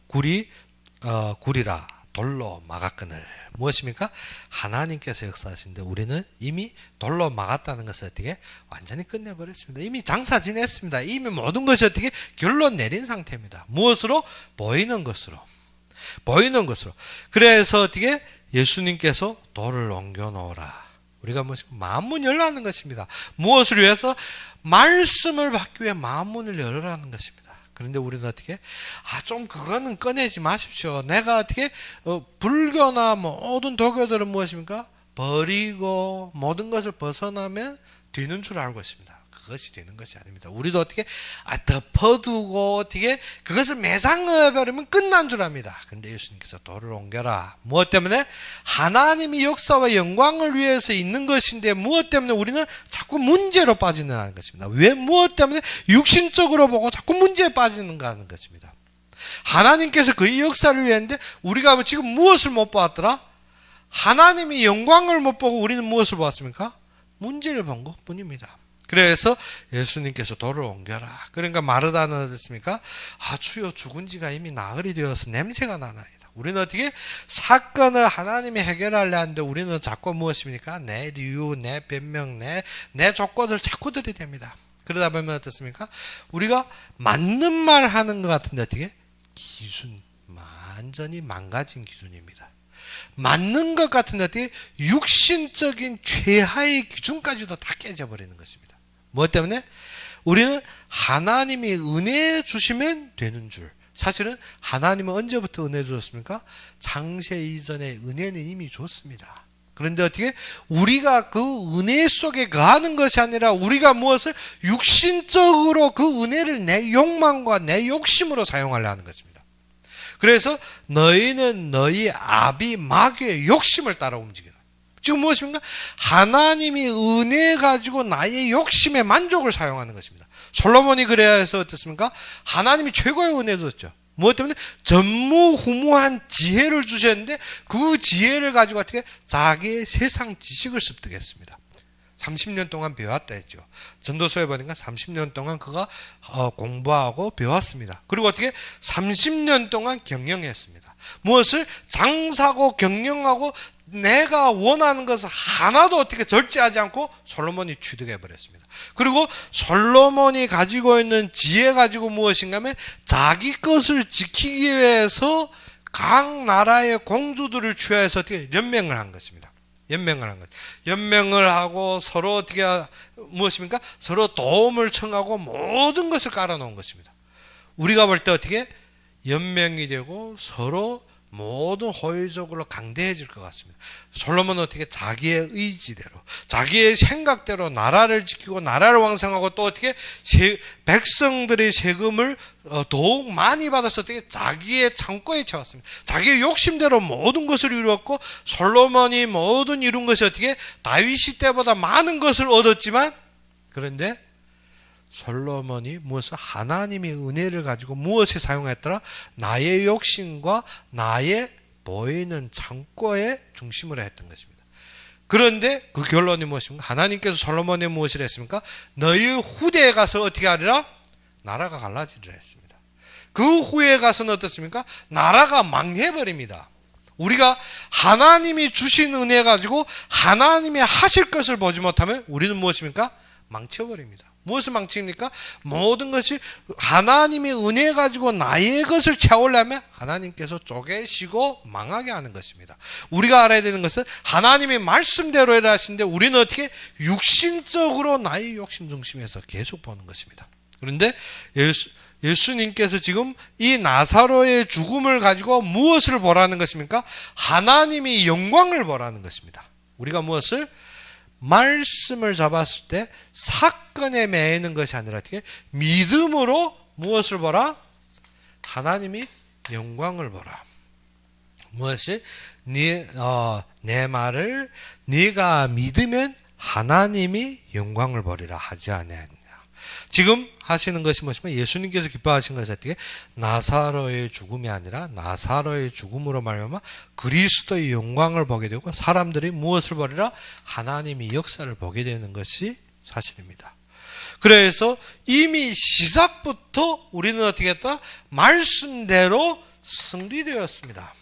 굴이라 돌로 막았거늘. 무엇입니까? 하나님께서 역사하신데 우리는 이미 돌로 막았다는 것을 어떻게 완전히 끝내버렸습니다. 이미 장사 지냈습니다. 이미 모든 것이 어떻게 결론 내린 상태입니다. 무엇으로? 보이는 것으로. 그래서 어떻게 예수님께서 돌을 옮겨 놓으라. 우리가 마음문 열라는 것입니다. 무엇을 위해서? 말씀을 받기 위해 마음문을 열으라는 것입니다. 그런데 우리는 어떻게? 좀 그거는 꺼내지 마십시오. 내가 어떻게? 불교나 모든 도교들은 무엇입니까? 버리고 모든 것을 벗어나면 되는 줄 알고 있습니다. 그것이 되는 것이 아닙니다. 우리도 어떻게? 덮어두고 어떻게? 그것을 매장해버리면 끝난 줄 압니다. 그런데 예수님께서 돌을 옮겨라. 무엇 때문에? 하나님이 역사와 영광을 위해서 있는 것인데 무엇 때문에 우리는 자꾸 문제로 빠지는 것입니다. 왜? 무엇 때문에? 육신적으로 보고 자꾸 문제에 빠지는가 하는 것입니다. 하나님께서 그의 역사를 위했는데 우리가 지금 무엇을 못 보았더라? 하나님이 영광을 못 보고 우리는 무엇을 보았습니까? 문제를 본 것뿐입니다. 그래서 예수님께서 돌을 옮겨라. 그러니까 마르다는 어땠습니까? 주여 죽은 지가 이미 나흘이 되어서 냄새가 나나이다. 우리는 어떻게 사건을 하나님이 해결하려 하는데 우리는 자꾸 무엇입니까? 내 이유, 내 변명, 내 조건을 자꾸 들이댑니다. 그러다 보면 어떻습니까? 우리가 맞는 말 하는 것 같은데 어떻게? 기준 완전히 망가진 기준입니다. 맞는 것 같은데 어떻게? 육신적인 최하의 기준까지도 다 깨져버리는 것입니다. 무엇 때문에? 우리는 하나님이 은혜 주시면 되는 줄. 사실은 하나님은 언제부터 은혜 주셨습니까? 창세 이전에 은혜는 이미 줬습니다. 그런데 어떻게? 우리가 그 은혜 속에 거하는 것이 아니라 우리가 무엇을 육신적으로 그 은혜를 내 욕망과 내 욕심으로 사용하려 하는 것입니다. 그래서 너희는 너희 아비 마귀의 욕심을 따라 움직이는. 지금 무엇입니까? 하나님이 은혜 가지고 나의 욕심의 만족을 사용하는 것입니다. 솔로몬이 그래야 해서 어떻습니까? 하나님이 최고의 은혜를 줬죠. 무엇 때문에? 전무후무한 지혜를 주셨는데 그 지혜를 가지고 어떻게? 자기의 세상 지식을 습득했습니다. 30년 동안 배웠다 했죠. 전도서에 보니까 30년 동안 그가 공부하고 배웠습니다. 그리고 어떻게? 30년 동안 경영했습니다. 무엇을? 장사하고 경영하고 내가 원하는 것을 하나도 어떻게 절제하지 않고 솔로몬이 취득해 버렸습니다. 그리고 솔로몬이 가지고 있는 지혜 가지고 무엇인가 하면 자기 것을 지키기 위해서 각 나라의 공주들을 취하해서 어떻게 연맹을 한 것입니다. 연맹을 하고 서로 어떻게 무엇입니까? 서로 도움을 청하고 모든 것을 깔아놓은 것입니다. 우리가 볼 때 어떻게 연맹이 되고 서로 모든 호의적으로 강대해질 것 같습니다. 솔로몬은 어떻게 자기의 의지대로 자기의 생각대로 나라를 지키고 나라를 왕성하고 또 어떻게 백성들의 세금을 더욱 많이 받아서 어떻게 자기의 창고에 채웠습니다. 자기의 욕심대로 모든 것을 이루었고 솔로몬이 모든 이룬 것이 어떻게 다윗 때보다 많은 것을 얻었지만 그런데 솔로몬이 무엇을 하나님의 은혜를 가지고 무엇에 사용했더라? 나의 욕심과 나의 보이는 창고에 중심으로 했던 것입니다. 그런데 그 결론이 무엇입니까? 하나님께서 솔로몬에 무엇을 했습니까? 너희 후대에 가서 어떻게 하리라? 나라가 갈라지리라 했습니다. 그 후에 가서는 어떻습니까? 나라가 망해버립니다. 우리가 하나님이 주신 은혜 가지고 하나님이 하실 것을 보지 못하면 우리는 무엇입니까? 망쳐버립니다. 무엇을 망칩니까? 모든 것이 하나님의 은혜 가지고 나의 것을 채우려면 하나님께서 쪼개시고 망하게 하는 것입니다. 우리가 알아야 되는 것은 하나님의 말씀대로 해라 하시는데 우리는 어떻게 육신적으로 나의 욕심 중심에서 계속 보는 것입니다. 그런데 예수님께서 지금 이 나사로의 죽음을 가지고 무엇을 보라는 것입니까? 하나님의 영광을 보라는 것입니다. 우리가 무엇을? 말씀을 잡았을 때 사건에 매이는 것이 아니라 어떻게? 믿음으로 무엇을 보라? 하나님이 영광을 보라. 무엇이? 내 말을 네가 믿으면 하나님이 영광을 보리라 하지 아니하느냐. 지금 하시는 것이 무엇입니까? 예수님께서 기뻐하신 것이 어떻게? 나사로의 죽음이 아니라 나사로의 죽음으로 말미암아 그리스도의 영광을 보게 되고 사람들이 무엇을 보리라? 하나님의 역사를 보게 되는 것이 사실입니다. 그래서 이미 시작부터 우리는 어떻게 했다? 말씀대로 승리되었습니다.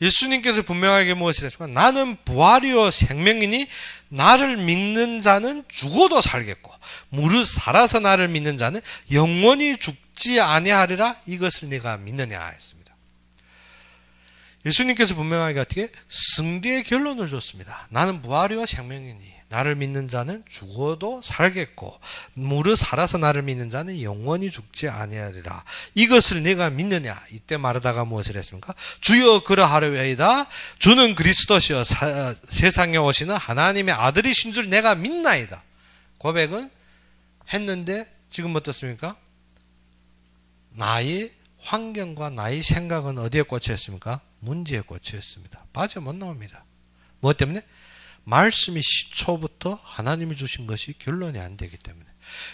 예수님께서 분명하게 무엇을 했습니까? 나는 부활이요 생명이니 나를 믿는 자는 죽어도 살겠고 무릇 살아서 나를 믿는 자는 영원히 죽지 아니하리라. 이것을 네가 믿느냐 했습니다. 예수님께서 분명하게 어떻게 승리의 결론을 줬습니다. 나는 부활이요 생명이니 나를 믿는 자는 죽어도 살겠고 무릇 살아서 나를 믿는 자는 영원히 죽지 아니하리라. 이것을 내가 믿느냐. 이때 마르다가 무엇을 했습니까? 주여 그러하려이다. 주는 그리스도시여 세상에 오시는 하나님의 아들이신 줄 내가 믿나이다. 고백은 했는데 지금 어떻습니까? 나의 환경과 나의 생각은 어디에 꽂혀있습니까? 문제에 꽂혀있습니다. 빠져 못 나옵니다. 무엇 때문에? 말씀이 시초부터 하나님이 주신 것이 결론이 안 되기 때문에.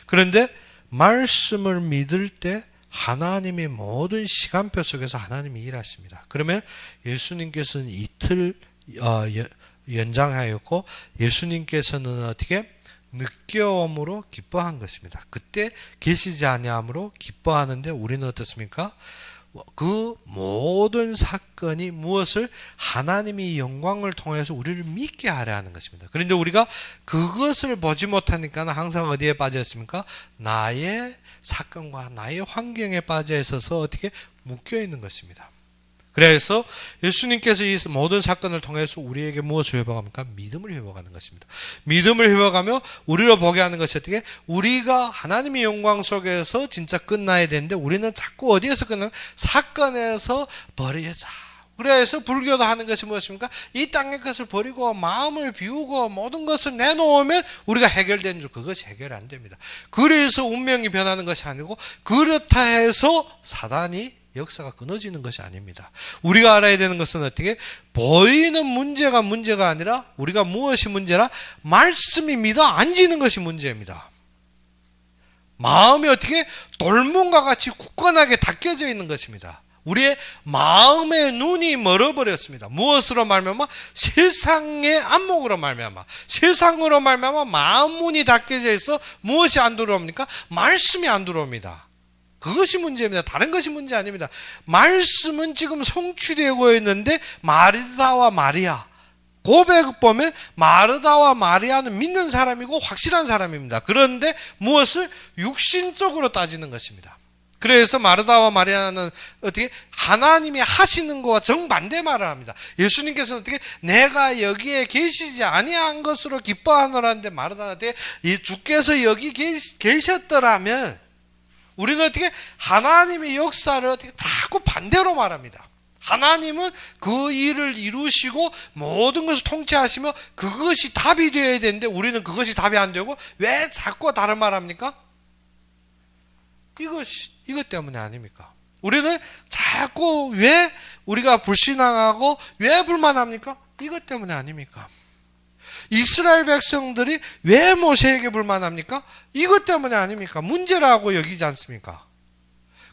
그런데 말씀을 믿을 때 하나님의 모든 시간표 속에서 하나님이 일하십니다. 그러면 예수님께서는 이틀 연장하였고 예수님께서는 어떻게? 늦게 오므로 기뻐한 것입니다. 그때 계시지 아니함으로 기뻐하는데 우리는 어떻습니까? 그 모든 사건이 무엇을? 하나님의 영광을 통해서 우리를 믿게 하려 하는 것입니다. 그런데 우리가 그것을 보지 못하니까 항상 어디에 빠져 있습니까? 나의 사건과 나의 환경에 빠져 있어서 어떻게 묶여 있는 것입니다. 그래서 예수님께서 이 모든 사건을 통해서 우리에게 무엇을 회복합니까? 믿음을 회복하는 것입니다. 믿음을 회복하며 우리로 보게 하는 것이 어떻게? 우리가 하나님의 영광 속에서 진짜 끝나야 되는데 우리는 자꾸 어디에서 끝나면 사건에서 버리자. 그래서 불교도 하는 것이 무엇입니까? 이 땅의 것을 버리고 마음을 비우고 모든 것을 내놓으면 우리가 해결된 줄, 그것이 해결이 안 됩니다. 그래서 운명이 변하는 것이 아니고 그렇다 해서 사단이 역사가 끊어지는 것이 아닙니다. 우리가 알아야 되는 것은 어떻게? 보이는 문제가 아니라 우리가 무엇이 문제라? 말씀이 믿어 앉는 것이 문제입니다. 마음이 어떻게? 돌문과 같이 굳건하게 닫혀져 있는 것입니다. 우리의 마음의 눈이 멀어버렸습니다. 무엇으로 말미암아? 세상의 안목으로 말미암아. 세상으로 말미암아 마음 문이 닫혀져 있어 무엇이 안 들어옵니까? 말씀이 안 들어옵니다. 그것이 문제입니다. 다른 것이 문제 아닙니다. 말씀은 지금 성취되고 있는데 마르다와 마리아 고백 보면 마르다와 마리아는 믿는 사람이고 확실한 사람입니다. 그런데 무엇을? 육신적으로 따지는 것입니다. 그래서 마르다와 마리아는 어떻게? 하나님이 하시는 것과 정반대 말을 합니다. 예수님께서는 어떻게? 내가 여기에 계시지 아니한 것으로 기뻐하노라는데 마르다한테 주께서 여기 계셨더라면 우리는 어떻게? 하나님의 역사를 어떻게 자꾸 반대로 말합니다. 하나님은 그 일을 이루시고 모든 것을 통치하시며 그것이 답이 되어야 되는데 우리는 그것이 답이 안 되고 왜 자꾸 다른 말 합니까? 이것 때문에 아닙니까? 우리는 자꾸 왜 우리가 불신앙하고 왜 불만합니까? 이것 때문에 아닙니까? 이스라엘 백성들이 왜 모세에게 불만합니까? 이것 때문에 아닙니까? 문제라고 여기지 않습니까?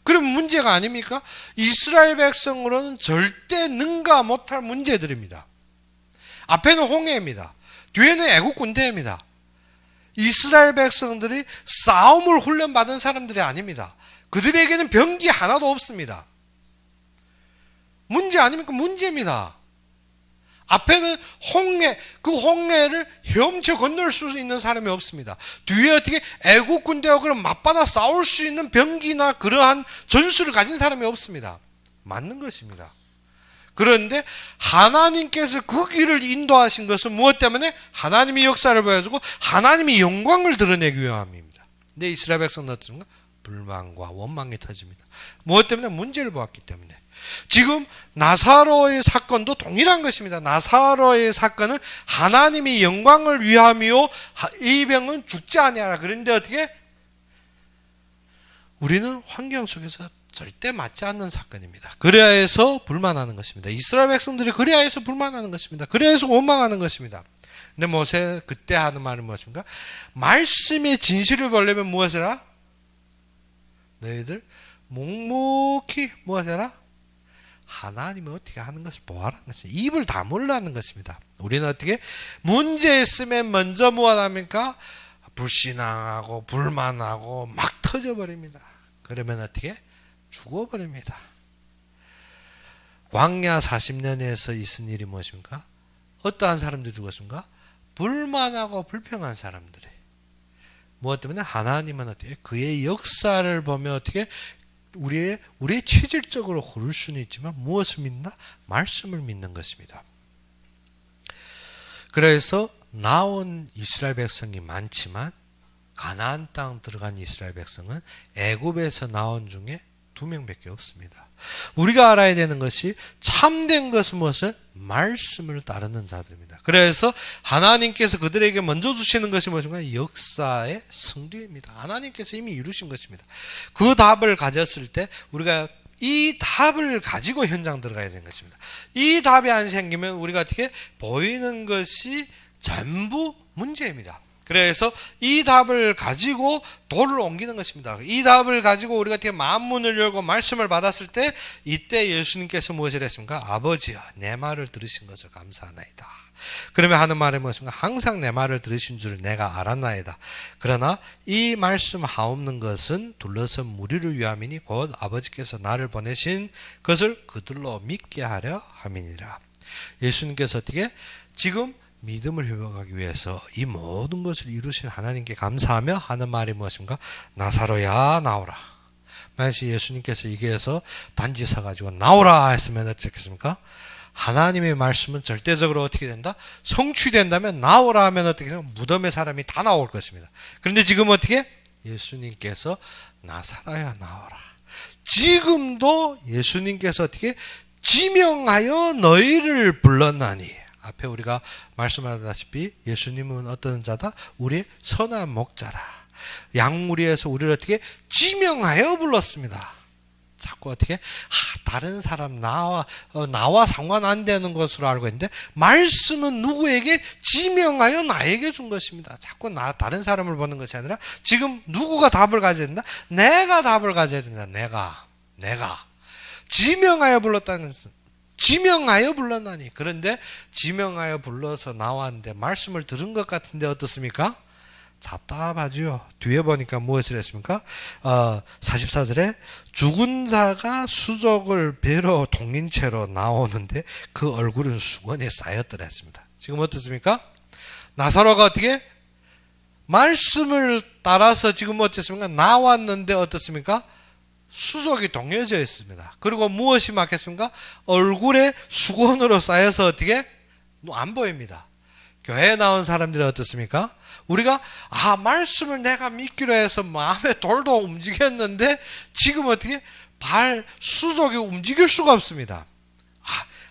그럼 문제가 아닙니까? 이스라엘 백성으로는 절대 능가 못할 문제들입니다. 앞에는 홍해입니다. 뒤에는 애국 군대입니다. 이스라엘 백성들이 싸움을 훈련받은 사람들이 아닙니다. 그들에게는 병기 하나도 없습니다. 문제 아닙니까? 문제입니다. 앞에는 홍해, 그 홍해를 헤엄쳐 건널 수 있는 사람이 없습니다. 뒤에 어떻게 애국 군대와 그럼 맞받아 싸울 수 있는 병기나 그러한 전술을 가진 사람이 없습니다. 맞는 것입니다. 그런데 하나님께서 그 길을 인도하신 것은 무엇 때문에? 하나님이 역사를 보여주고 하나님이 영광을 드러내기 위함입니다. 근데 이스라엘 백성은 어떻습니까? 불만과 원망이 터집니다. 무엇 때문에? 문제를 보았기 때문에. 지금 나사로의 사건도 동일한 것입니다. 나사로의 사건은 하나님이 영광을 위함이요 이 병은 죽지 아니하라. 그런데 어떻게? 우리는 환경 속에서 절대 맞지 않는 사건입니다. 그래야해서 불만하는 것입니다. 이스라엘 백성들이 그래야해서 불만하는 것입니다. 그래야해서 원망하는 것입니다. 근데 모세 그때 하는 말은 무엇입니까? 말씀의 진실을 보려면 무엇이라? 너희들 묵묵히 무엇이라? 하나님이 어떻게 하는 것을 보아라는 것입니다. 입을 다물라는 것입니다. 우리는 어떻게? 문제 있으면 먼저 무엇합니까? 불신앙하고 불만하고 막 터져버립니다. 그러면 어떻게? 죽어버립니다. 광야 40년에서 있은 일이 무엇입니까? 어떠한 사람들이 죽었습니까? 불만하고 불평한 사람들이. 무엇 때문에? 하나님은 어떻게? 그의 역사를 보면 어떻게? 우리의 체질적으로 흐를 수는 있지만 무엇을 믿나? 말씀을 믿는 것입니다. 그래서 나온 이스라엘 백성이 많지만 가나안 땅 들어간 이스라엘 백성은 애굽에서 나온 중에 2명밖에 없습니다. 우리가 알아야 되는 것이 참된 것은 무엇을? 말씀을 따르는 자들입니다. 그래서 하나님께서 그들에게 먼저 주시는 것이 무엇인가? 역사의 승리입니다. 하나님께서 이미 이루신 것입니다. 그 답을 가졌을 때 우리가 이 답을 가지고 현장 들어가야 되는 것입니다. 이 답이 안 생기면 우리가 어떻게 보이는 것이 전부 문제입니다. 그래서 이 답을 가지고 돌을 옮기는 것입니다. 이 답을 가지고 우리가 어떻게 만문을 열고 말씀을 받았을 때 이때 예수님께서 무엇을 했습니까? 아버지여 내 말을 들으신 것을 감사하나이다. 그러면 하는 말이 무엇인가? 항상 내 말을 들으신 줄 내가 알았나이다. 그러나 이 말씀 하옵는 것은 둘러선 무리를 위함이니 곧 아버지께서 나를 보내신 것을 그들로 믿게 하려 함이니라. 예수님께서 어떻게? 지금 믿음을 회복하기 위해서 이 모든 것을 이루신 하나님께 감사하며 하는 말이 무엇인가? 나사로야 나오라. 만약 예수님께서 여기에서 단지 서가지고 나오라 했으면 어떻게 했습니까? 하나님의 말씀은 절대적으로 어떻게 된다? 성취된다면 나오라 하면 어떻게 된다? 무덤에 사람이 다 나올 것입니다. 그런데 지금 어떻게? 예수님께서 나사로야 나오라. 지금도 예수님께서 어떻게? 지명하여 너희를 불렀나니. 앞에 우리가 말씀하다시피 예수님은 어떤 자다? 우리의 선한 목자라. 양무리에서 우리를 어떻게? 지명하여 불렀습니다. 자꾸 어떻게? 다른 사람 나와 상관 안 되는 것으로 알고 있는데 말씀은 누구에게? 지명하여 나에게 준 것입니다. 자꾸 다른 사람을 보는 것이 아니라 지금 누구가 답을 가져야 된다? 내가 답을 가져야 된다. 내가 지명하여 불렀다는 것은 지명하여 불렀나니. 그런데 지명하여 불러서 나왔는데 말씀을 들은 것 같은데 어떻습니까? 답답하죠. 뒤에 보니까 무엇을 했습니까? 44절에 죽은 자가 수족을 배로 동인 채로 나오는데 그 얼굴은 수건에 쌓였더라 했습니다. 지금 어떻습니까? 나사로가 어떻게? 말씀을 따라서 지금 어떻습니까? 나왔는데 어떻습니까? 수족이 동여져 있습니다. 그리고 무엇이 막혔습니까? 얼굴에 수건으로 쌓여서 어떻게? 안 보입니다. 교회에 나온 사람들이 어떻습니까? 우리가 말씀을 내가 믿기로 해서 마음에 돌도 움직였는데 지금 어떻게? 수족이 움직일 수가 없습니다.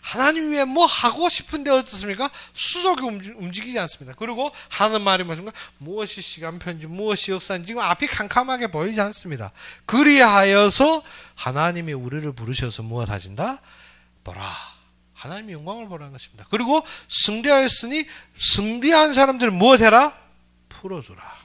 하나님 위해 뭐 하고 싶은데 어떻습니까? 수족이 움직이지 않습니다. 그리고 하는 말이 무엇인가? 무엇이 시간표인지 무엇이 역사인지 지금 앞이 캄캄하게 보이지 않습니다. 그리하여서 하나님이 우리를 부르셔서 무엇 하신다? 보라 하나님의 영광을 보라는 것입니다. 그리고 승리하였으니 승리한 사람들을 무엇해라? 풀어주라.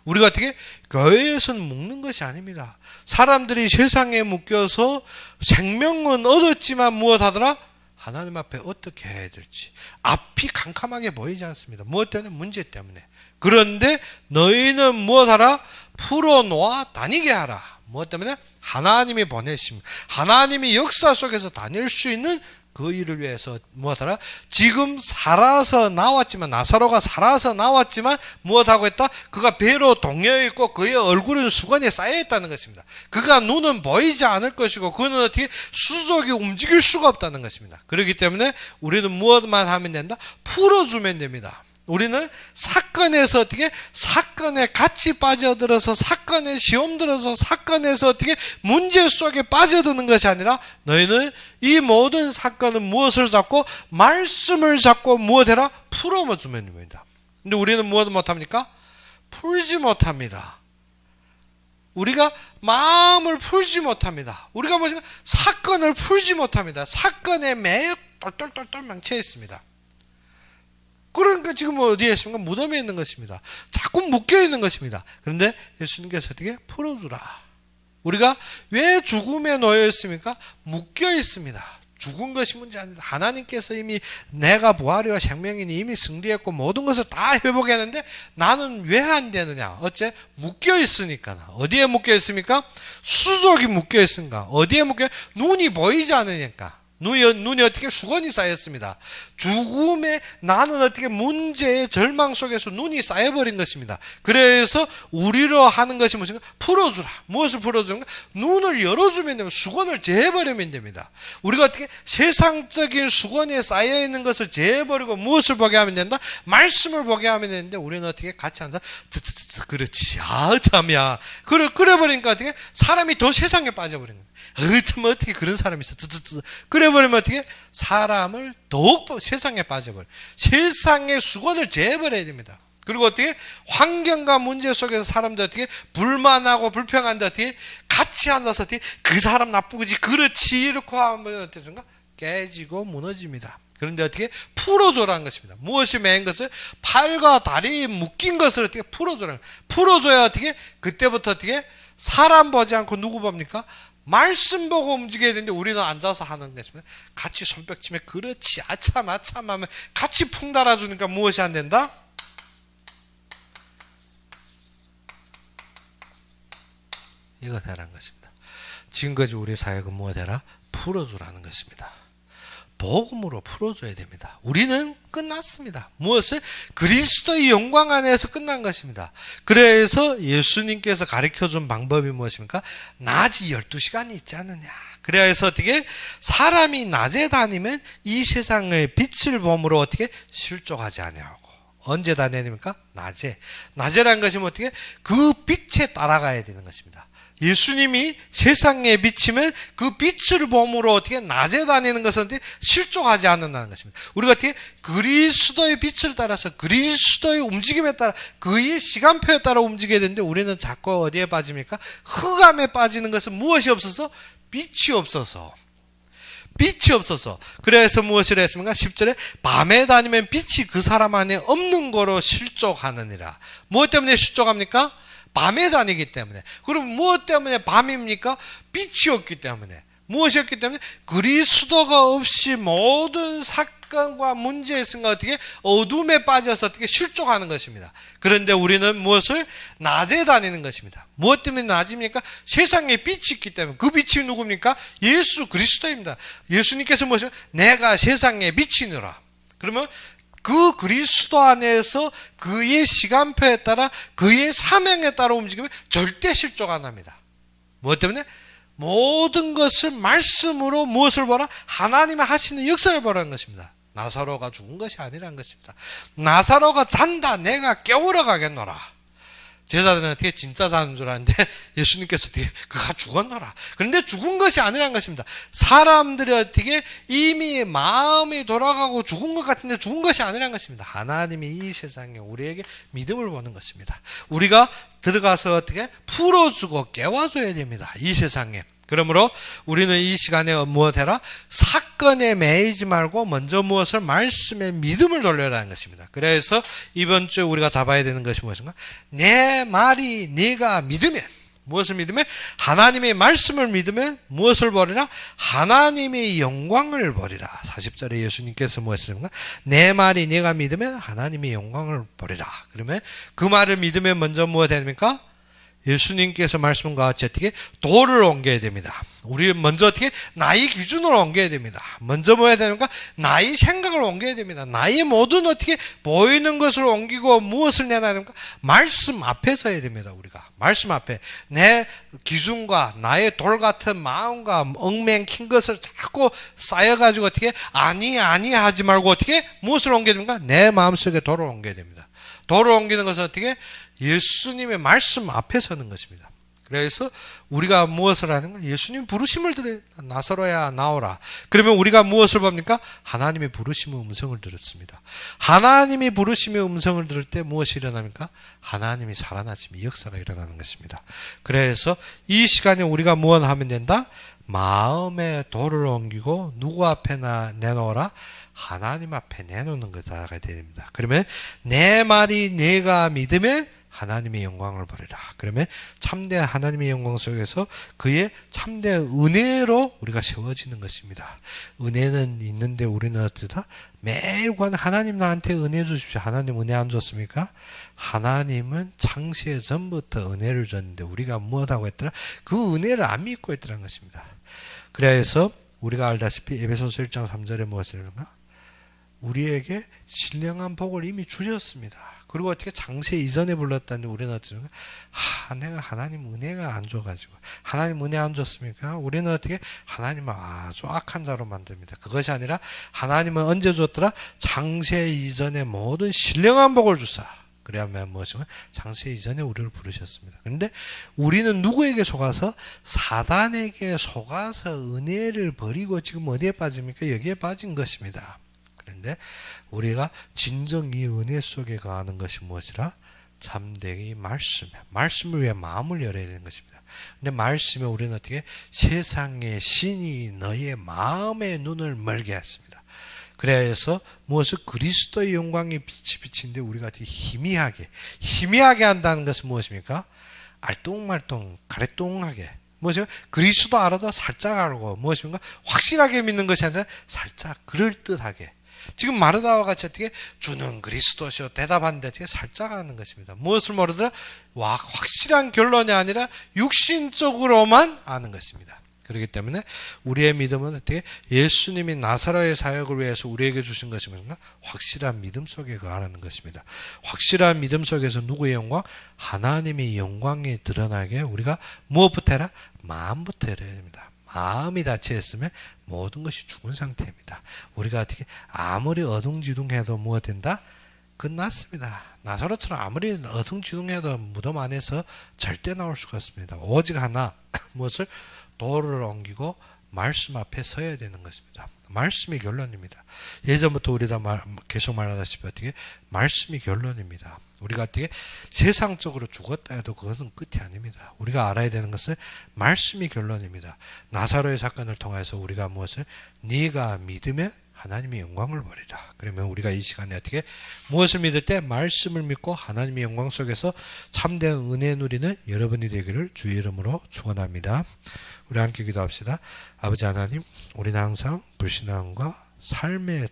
우리가 어떻게 교회에서는 묶는 것이 아닙니다. 사람들이 세상에 묶여서 생명은 얻었지만 무엇하더라? 하나님 앞에 어떻게 해야 될지 앞이 캄캄하게 보이지 않습니다. 무엇 때문에? 문제 때문에. 그런데 너희는 무엇하라? 풀어놓아 다니게 하라. 무엇 때문에? 하나님이 보내심, 하나님이 역사 속에서 다닐 수 있는 그 일을 위해서 무엇하라? 지금 살아서 나왔지만, 나사로가 살아서 나왔지만 무엇하고 있다? 그가 배로 동여 있고 그의 얼굴은 수건에 쌓여 있다는 것입니다. 그가 눈은 보이지 않을 것이고 그는 어떻게 수족이 움직일 수가 없다는 것입니다. 그렇기 때문에 우리는 무엇만 하면 된다? 풀어주면 됩니다. 우리는 사건에서 어떻게 사건에 같이 빠져들어서 사건에 시험 들어서 사건에서 어떻게 문제 속에 빠져드는 것이 아니라 너희는 이 모든 사건은 무엇을 잡고 말씀을 잡고 무엇해라? 풀어주면 됩니다. 근데 우리는 무엇을 못합니까? 풀지 못합니다. 우리가 마음을 풀지 못합니다. 우리가 무엇인가? 사건을 풀지 못합니다. 사건에 매여 똘똘똘똘 망쳐 있습니다. 그러니까 지금 어디에 있습니까? 무덤에 있는 것입니다. 자꾸 묶여 있는 것입니다. 그런데 예수님께서 어떻게 풀어주라. 우리가 왜 죽음에 놓여 있습니까? 묶여 있습니다. 죽은 것이 문제 아닙니다. 하나님께서 이미 내가 부활이와 생명이니 이미 승리했고 모든 것을 다 회복했는데 나는 왜 안 되느냐? 어째? 묶여 있으니까. 어디에 묶여 있습니까? 수족이 묶여 있으니까. 어디에 묶여? 눈이 보이지 않으니까. 눈이 어떻게 수건이 쌓였습니다. 죽음에 나는 어떻게 문제의 절망 속에서 눈이 쌓여버린 것입니다. 그래서 우리로 하는 것이 무엇인가? 풀어주라. 무엇을 풀어주는가? 눈을 열어주면 됩니다. 수건을 제해버리면 됩니다. 우리가 어떻게 세상적인 수건에 쌓여있는 것을 제해버리고 무엇을 보게 하면 된다? 말씀을 보게 하면 되는데 우리는 어떻게 같이 앉아 그렇지. 참이야. 그래 버리니까 어떻게 사람이 더 세상에 빠져버리는 거예요. 참 어떻게 그런 사람이 있어. 그래 버리면 어떻게 사람을 더욱 세상에 빠져버려. 세상의 수건을 제해버려야 됩니다. 그리고 어떻게 환경과 문제 속에서 사람들 어떻게 불만하고 불평한데 어떻게 같이 앉아서 어떻게 그 사람 나쁘지 그렇지 이렇게 하면 어떻습니까? 깨지고 무너집니다. 그런데 어떻게 풀어줘라는 것입니다. 무엇이 맨 것을 팔과 다리에 묶인 것을 어떻게 풀어줘라는 거예요. 풀어줘야 어떻게 그때부터 어떻게 사람 보지 않고 누구 봅니까? 말씀 보고 움직여야 되는데 우리는 앉아서 하는 것입니다. 같이 손뼉치며 그렇지 아참 하면 같이 풍 달아주니까 무엇이 안 된다? 이거 되라는 것입니다. 지금까지 우리 사역은 무엇 되라? 풀어주라는 것입니다. 복음으로 풀어줘야 됩니다. 우리는 끝났습니다. 무엇을? 그리스도의 영광 안에서 끝난 것입니다. 그래서 예수님께서 가르쳐준 방법이 무엇입니까? 낮이 12시간이 있지 않느냐. 그래서 어떻게 사람이 낮에 다니면 이 세상의 빛을 봄으로 어떻게 실족하지 아니하고 언제 다녀야 됩니까? 낮에라는 것이 어떻게? 그 빛에 따라가야 되는 것입니다. 예수님이 세상에 비치면 그 빛을 봄으로 어떻게 낮에 다니는 것은 실족하지 않는다는 것입니다. 우리가 어떻게 그리스도의 빛을 따라서 그리스도의 움직임에 따라 그의 시간표에 따라 움직여야 되는데 우리는 자꾸 어디에 빠집니까? 흑암에 빠지는 것은 무엇이 없어서? 빛이 없어서. 그래서 무엇을 했습니까? 10절에 밤에 다니면 빛이 그 사람 안에 없는 거로 실족하느니라. 무엇 때문에 실족합니까? 밤에 다니기 때문에. 그럼 무엇 때문에 밤입니까? 빛이 없기 때문에. 무엇이었기 때문에? 그리스도가 없이 모든 사건과 문제의 순간 어떻게 어둠에 빠져서 어떻게 실족하는 것입니다. 그런데 우리는 무엇을? 낮에 다니는 것입니다. 무엇 때문에 낮입니까? 세상에 빛이 있기 때문에. 그 빛이 누굽니까? 예수 그리스도입니다. 예수님께서 무엇이요? 내가 세상에 빛이노라. 그러면 그 그리스도 안에서 그의 시간표에 따라 그의 사명에 따라 움직이면 절대 실족 안 합니다. 무엇 때문에? 모든 것을 말씀으로 무엇을 보라? 하나님의 하시는 역사를 보라는 것입니다. 나사로가 죽은 것이 아니라는 것입니다. 나사로가 잔다 내가 깨우러 가겠노라. 제자들은 어떻게 진짜 자는 줄 아는데 예수님께서 어떻게 그가 죽었노라. 그런데 죽은 것이 아니라는 것입니다. 사람들이 어떻게 이미 마음이 돌아가고 죽은 것 같은데 죽은 것이 아니라는 것입니다. 하나님이 이 세상에 우리에게 믿음을 보는 것입니다. 우리가 들어가서 어떻게 풀어주고 깨워줘야 됩니다. 이 세상에. 그러므로 우리는 이 시간에 무엇 해라? 사건에 매이지 말고 먼저 무엇을? 말씀에 믿음을 돌려라는 것입니다. 그래서 이번 주에 우리가 잡아야 되는 것이 무엇인가? 내 말이 네가 믿으면, 무엇을 믿으면? 하나님의 말씀을 믿으면 무엇을 버리라? 하나님의 영광을 버리라. 40절에 예수님께서 무엇을 하는가? 내 말이 네가 믿으면 하나님의 영광을 버리라. 그러면 그 말을 믿으면 먼저 무엇 해야 됩니까? 예수님께서 말씀과 같이 어떻게? 도를 옮겨야 됩니다. 우리 먼저 어떻게? 나의 기준으로 옮겨야 됩니다. 먼저 뭐 해야 됩니까? 나의 생각을 옮겨야 됩니다. 나의 모든 어떻게? 보이는 것을 옮기고 무엇을 내놔야 됩니까? 말씀 앞에 서야 됩니다. 우리가. 말씀 앞에. 내 기준과 나의 돌 같은 마음과 얽맹킨 것을 자꾸 쌓여가지고 어떻게? 아니 하지 말고 어떻게? 무엇을 옮겨야 됩니까? 내 마음속에 돌을 옮겨야 됩니다. 돌을 옮기는 것은 어떻게? 예수님의 말씀 앞에 서는 것입니다. 그래서 우리가 무엇을 하는 거예요? 예수님 부르심을 들어요. 나사로야 나오라. 그러면 우리가 무엇을 봅니까? 하나님의 부르심의 음성을 들었습니다. 하나님이 부르심의 음성을 들을 때 무엇이 일어납니까? 하나님이 살아나심의 역사가 일어나는 것입니다. 그래서 이 시간에 우리가 무엇을 하면 된다? 마음의 돌을 옮기고 누구 앞에 내놓으라? 하나님 앞에 내놓는 것가 됩니다. 그러면 내 말이 내가 믿으면 하나님의 영광을 버리라. 그러면 참된 하나님의 영광 속에서 그의 참된 은혜로 우리가 세워지는 것입니다. 은혜는 있는데 우리는 어떠다? 매일관 하나님 나한테 은혜 주십시오. 하나님 은혜 안 줬습니까? 하나님은 창세 전부터 은혜를 줬는데 우리가 무엇하고 했더라? 그 은혜를 안 믿고 했더라는 것입니다. 그래서 우리가 알다시피 에베소서 1장 3절에 무엇을 하는가? 우리에게 신령한 복을 이미 주셨습니다. 그리고 어떻게 장세 이전에 불렀다는데 우리는 어쩌면 내가 하나님 은혜가 안 줘가지고 하나님 은혜 안 줬습니까? 우리는 어떻게 하나님을 아주 악한 자로 만듭니다. 그것이 아니라 하나님은 언제 줬더라? 장세 이전에 모든 신령한 복을 주사. 그래야만 무엇이면 장세 이전에 우리를 부르셨습니다. 그런데 우리는 누구에게 속아서? 사단에게 속아서 은혜를 버리고 지금 어디에 빠집니까? 여기에 빠진 것입니다. 그런데 우리가 진정 이 은혜 속에 거하는 것이 무엇이라? 참되게 말씀을 위해 마음을 열어야 되는 것입니다. 근데 말씀에 우리는 어떻게? 세상의 신이 너의 마음의 눈을 멀게 했습니다. 그래서 무엇을? 그리스도의 영광이 빛이 비치는데 우리가 어떻게 희미하게 한다는 것은 무엇입니까? 알뚱말뚱 가래뚱하게 무엇인가? 그리스도 알아도 살짝 알고 무엇인가? 확실하게 믿는 것이 아니라 살짝 그럴듯하게. 지금 마르다와 같이 어떻게? 주는 그리스도시오 대답하는데 어떻게? 살짝 하는 것입니다. 무엇을 모르더라? 확실한 결론이 아니라 육신적으로만 아는 것입니다. 그렇기 때문에 우리의 믿음은 어떻게? 예수님이 나사로의 사역을 위해서 우리에게 주신 것이 뭔가? 확실한 믿음 속에 거하는 것입니다. 확실한 믿음 속에서 누구의 영광? 하나님의 영광이 드러나게 우리가 무엇부터 해라? 마음부터 해야 됩니다. 마음이 닫혀있으면 모든 것이 죽은 상태입니다. 우리가 어떻게 아무리 어둥지둥해도 무엇 된다? 끝났습니다. 나사로처럼 아무리 어둥지둥해도 무덤 안에서 절대 나올 수가 없습니다. 오직 하나 무엇을? 돌을 옮기고 말씀 앞에 서야 되는 것입니다. 말씀이 결론입니다. 예전부터 우리가 계속 말하다시피 어떻게? 말씀이 결론입니다. 우리가 어떻게? 세상적으로 죽었다 해도 그것은 끝이 아닙니다. 우리가 알아야 되는 것은 말씀이 결론입니다. 나사로의 사건을 통해서 우리가 무엇을? 네가 믿으면 하나님의 영광을 버리라. 그러면 우리가 이 시간에 어떻게? 무엇을 믿을 때? 말씀을 믿고 하나님의 영광 속에서 참된 은혜 누리는 여러분이 되기를 주의 이름으로 축원합니다. 우리 함께 기도합시다. 아버지 하나님, 우리는 항상 불신앙과 삶의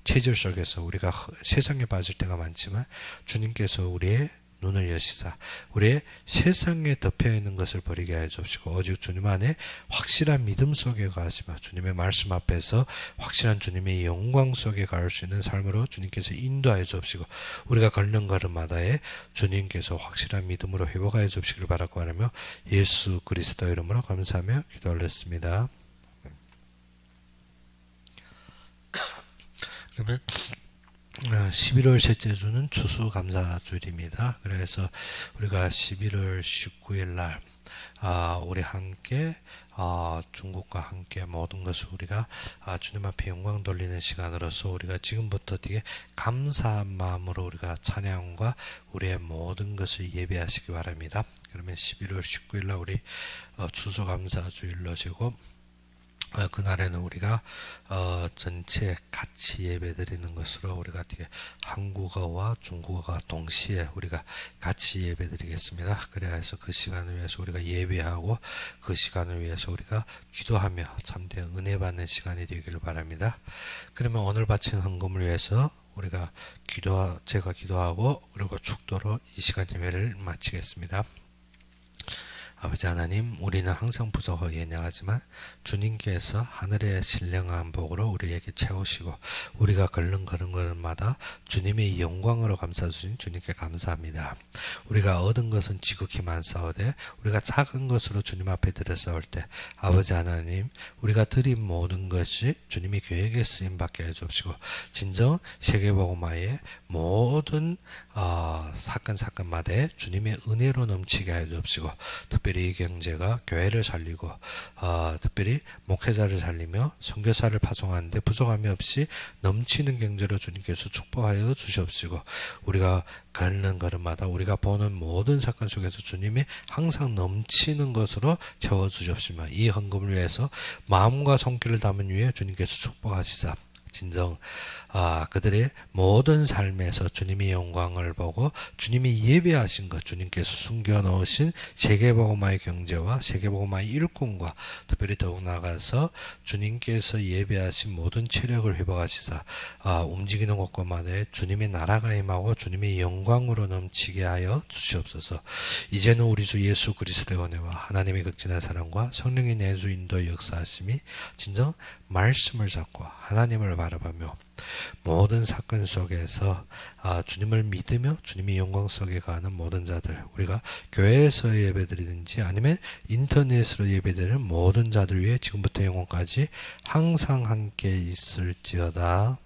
체질 속에서 우리가 세상에 빠질 때가 많지만 주님께서 우리의 눈을 여시사 우리의 세상에 덮여있는 것을 버리게 하여 주옵시고 오직 주님 안에 확실한 믿음 속에 가시며 주님의 말씀 앞에서 확실한 주님의 영광 속에 갈 수 있는 삶으로 주님께서 인도하여 주옵시고 우리가 걷는 걸음마다에 주님께서 확실한 믿음으로 회복하여 주옵시길 바라고 하며 예수 그리스도 이름으로 감사하며 기도 올렸습니다. 그러면 11월 셋째 주는 추수감사주일입니다. 그래서 우리가 11월 19일 날 우리 함께 중국과 함께 모든 것을 우리가 주님 앞에 영광 돌리는 시간으로서 우리가 지금부터 되게 감사한 마음으로 우리가 찬양과 우리의 모든 것을 예배하시기 바랍니다. 그러면 11월 19일 날 우리 추수감사주일로 지고 그날에는 우리가 전체 같이 예배 드리는 것으로 우리가 뒤에 한국어와 중국어가 동시에 우리가 같이 예배 드리겠습니다. 그래서 그 시간을 위해서 우리가 예배하고 그 시간을 위해서 우리가 기도하며 참된 은혜 받는 시간이 되기를 바랍니다. 그러면 오늘 바친 헌금을 위해서 우리가 제가 기도하고 그리고 축도로 이 시간 예배를 마치겠습니다. 아버지 하나님, 우리는 항상 부족하고 연약하지만 주님께서 하늘의 신령한 복으로 우리에게 채우시고 우리가 걸음걸음마다 주님의 영광으로 감싸주신 주님께 감사합니다. 우리가 얻은 것은 지극히 많사오되 우리가 작은 것으로 주님 앞에 들어서올 때 아버지 하나님, 우리가 드린 모든 것이 주님의 계획에 쓰임받게 해주옵시고 진정 세계복음화의 모든 사건마다에 주님의 은혜로 넘치게 해주옵시고 특별히 이 경제가 교회를 살리고 특별히 목회자를 살리며 선교사를 파송하는데 부족함이 없이 넘치는 경제로 주님께서 축복하여 주시옵시고 우리가 가는 걸음마다 우리가 보는 모든 사건 속에서 주님이 항상 넘치는 것으로 채워주시옵시며 이 헌금을 위해서 마음과 손길을 담은 위에 주님께서 축복하시사 진정 그들의 모든 삶에서 주님의 영광을 보고 주님이 예배하신 것, 주님께서 숨겨놓으신 세계복음화의 경제와 세계복음화의 일꾼과 특별히 더욱 나아가서 주님께서 예배하신 모든 체력을 회복하시사 움직이는 곳곳마다 주님의 나라가 임하고 주님의 영광으로 넘치게 하여 주시옵소서. 이제는 우리 주 예수 그리스도의 은혜와 하나님의 극진한 사랑과 성령의 내주 인도 역사하심이 진정 말씀을 잡고 하나님을 바라보며 모든 사건 속에서 주님을 믿으며 주님의 영광 속에 가는 모든 자들, 우리가 교회에서 예배드리든지 아니면 인터넷으로 예배드리는 모든 자들 위해 지금부터 영원까지 항상 함께 있을지어다.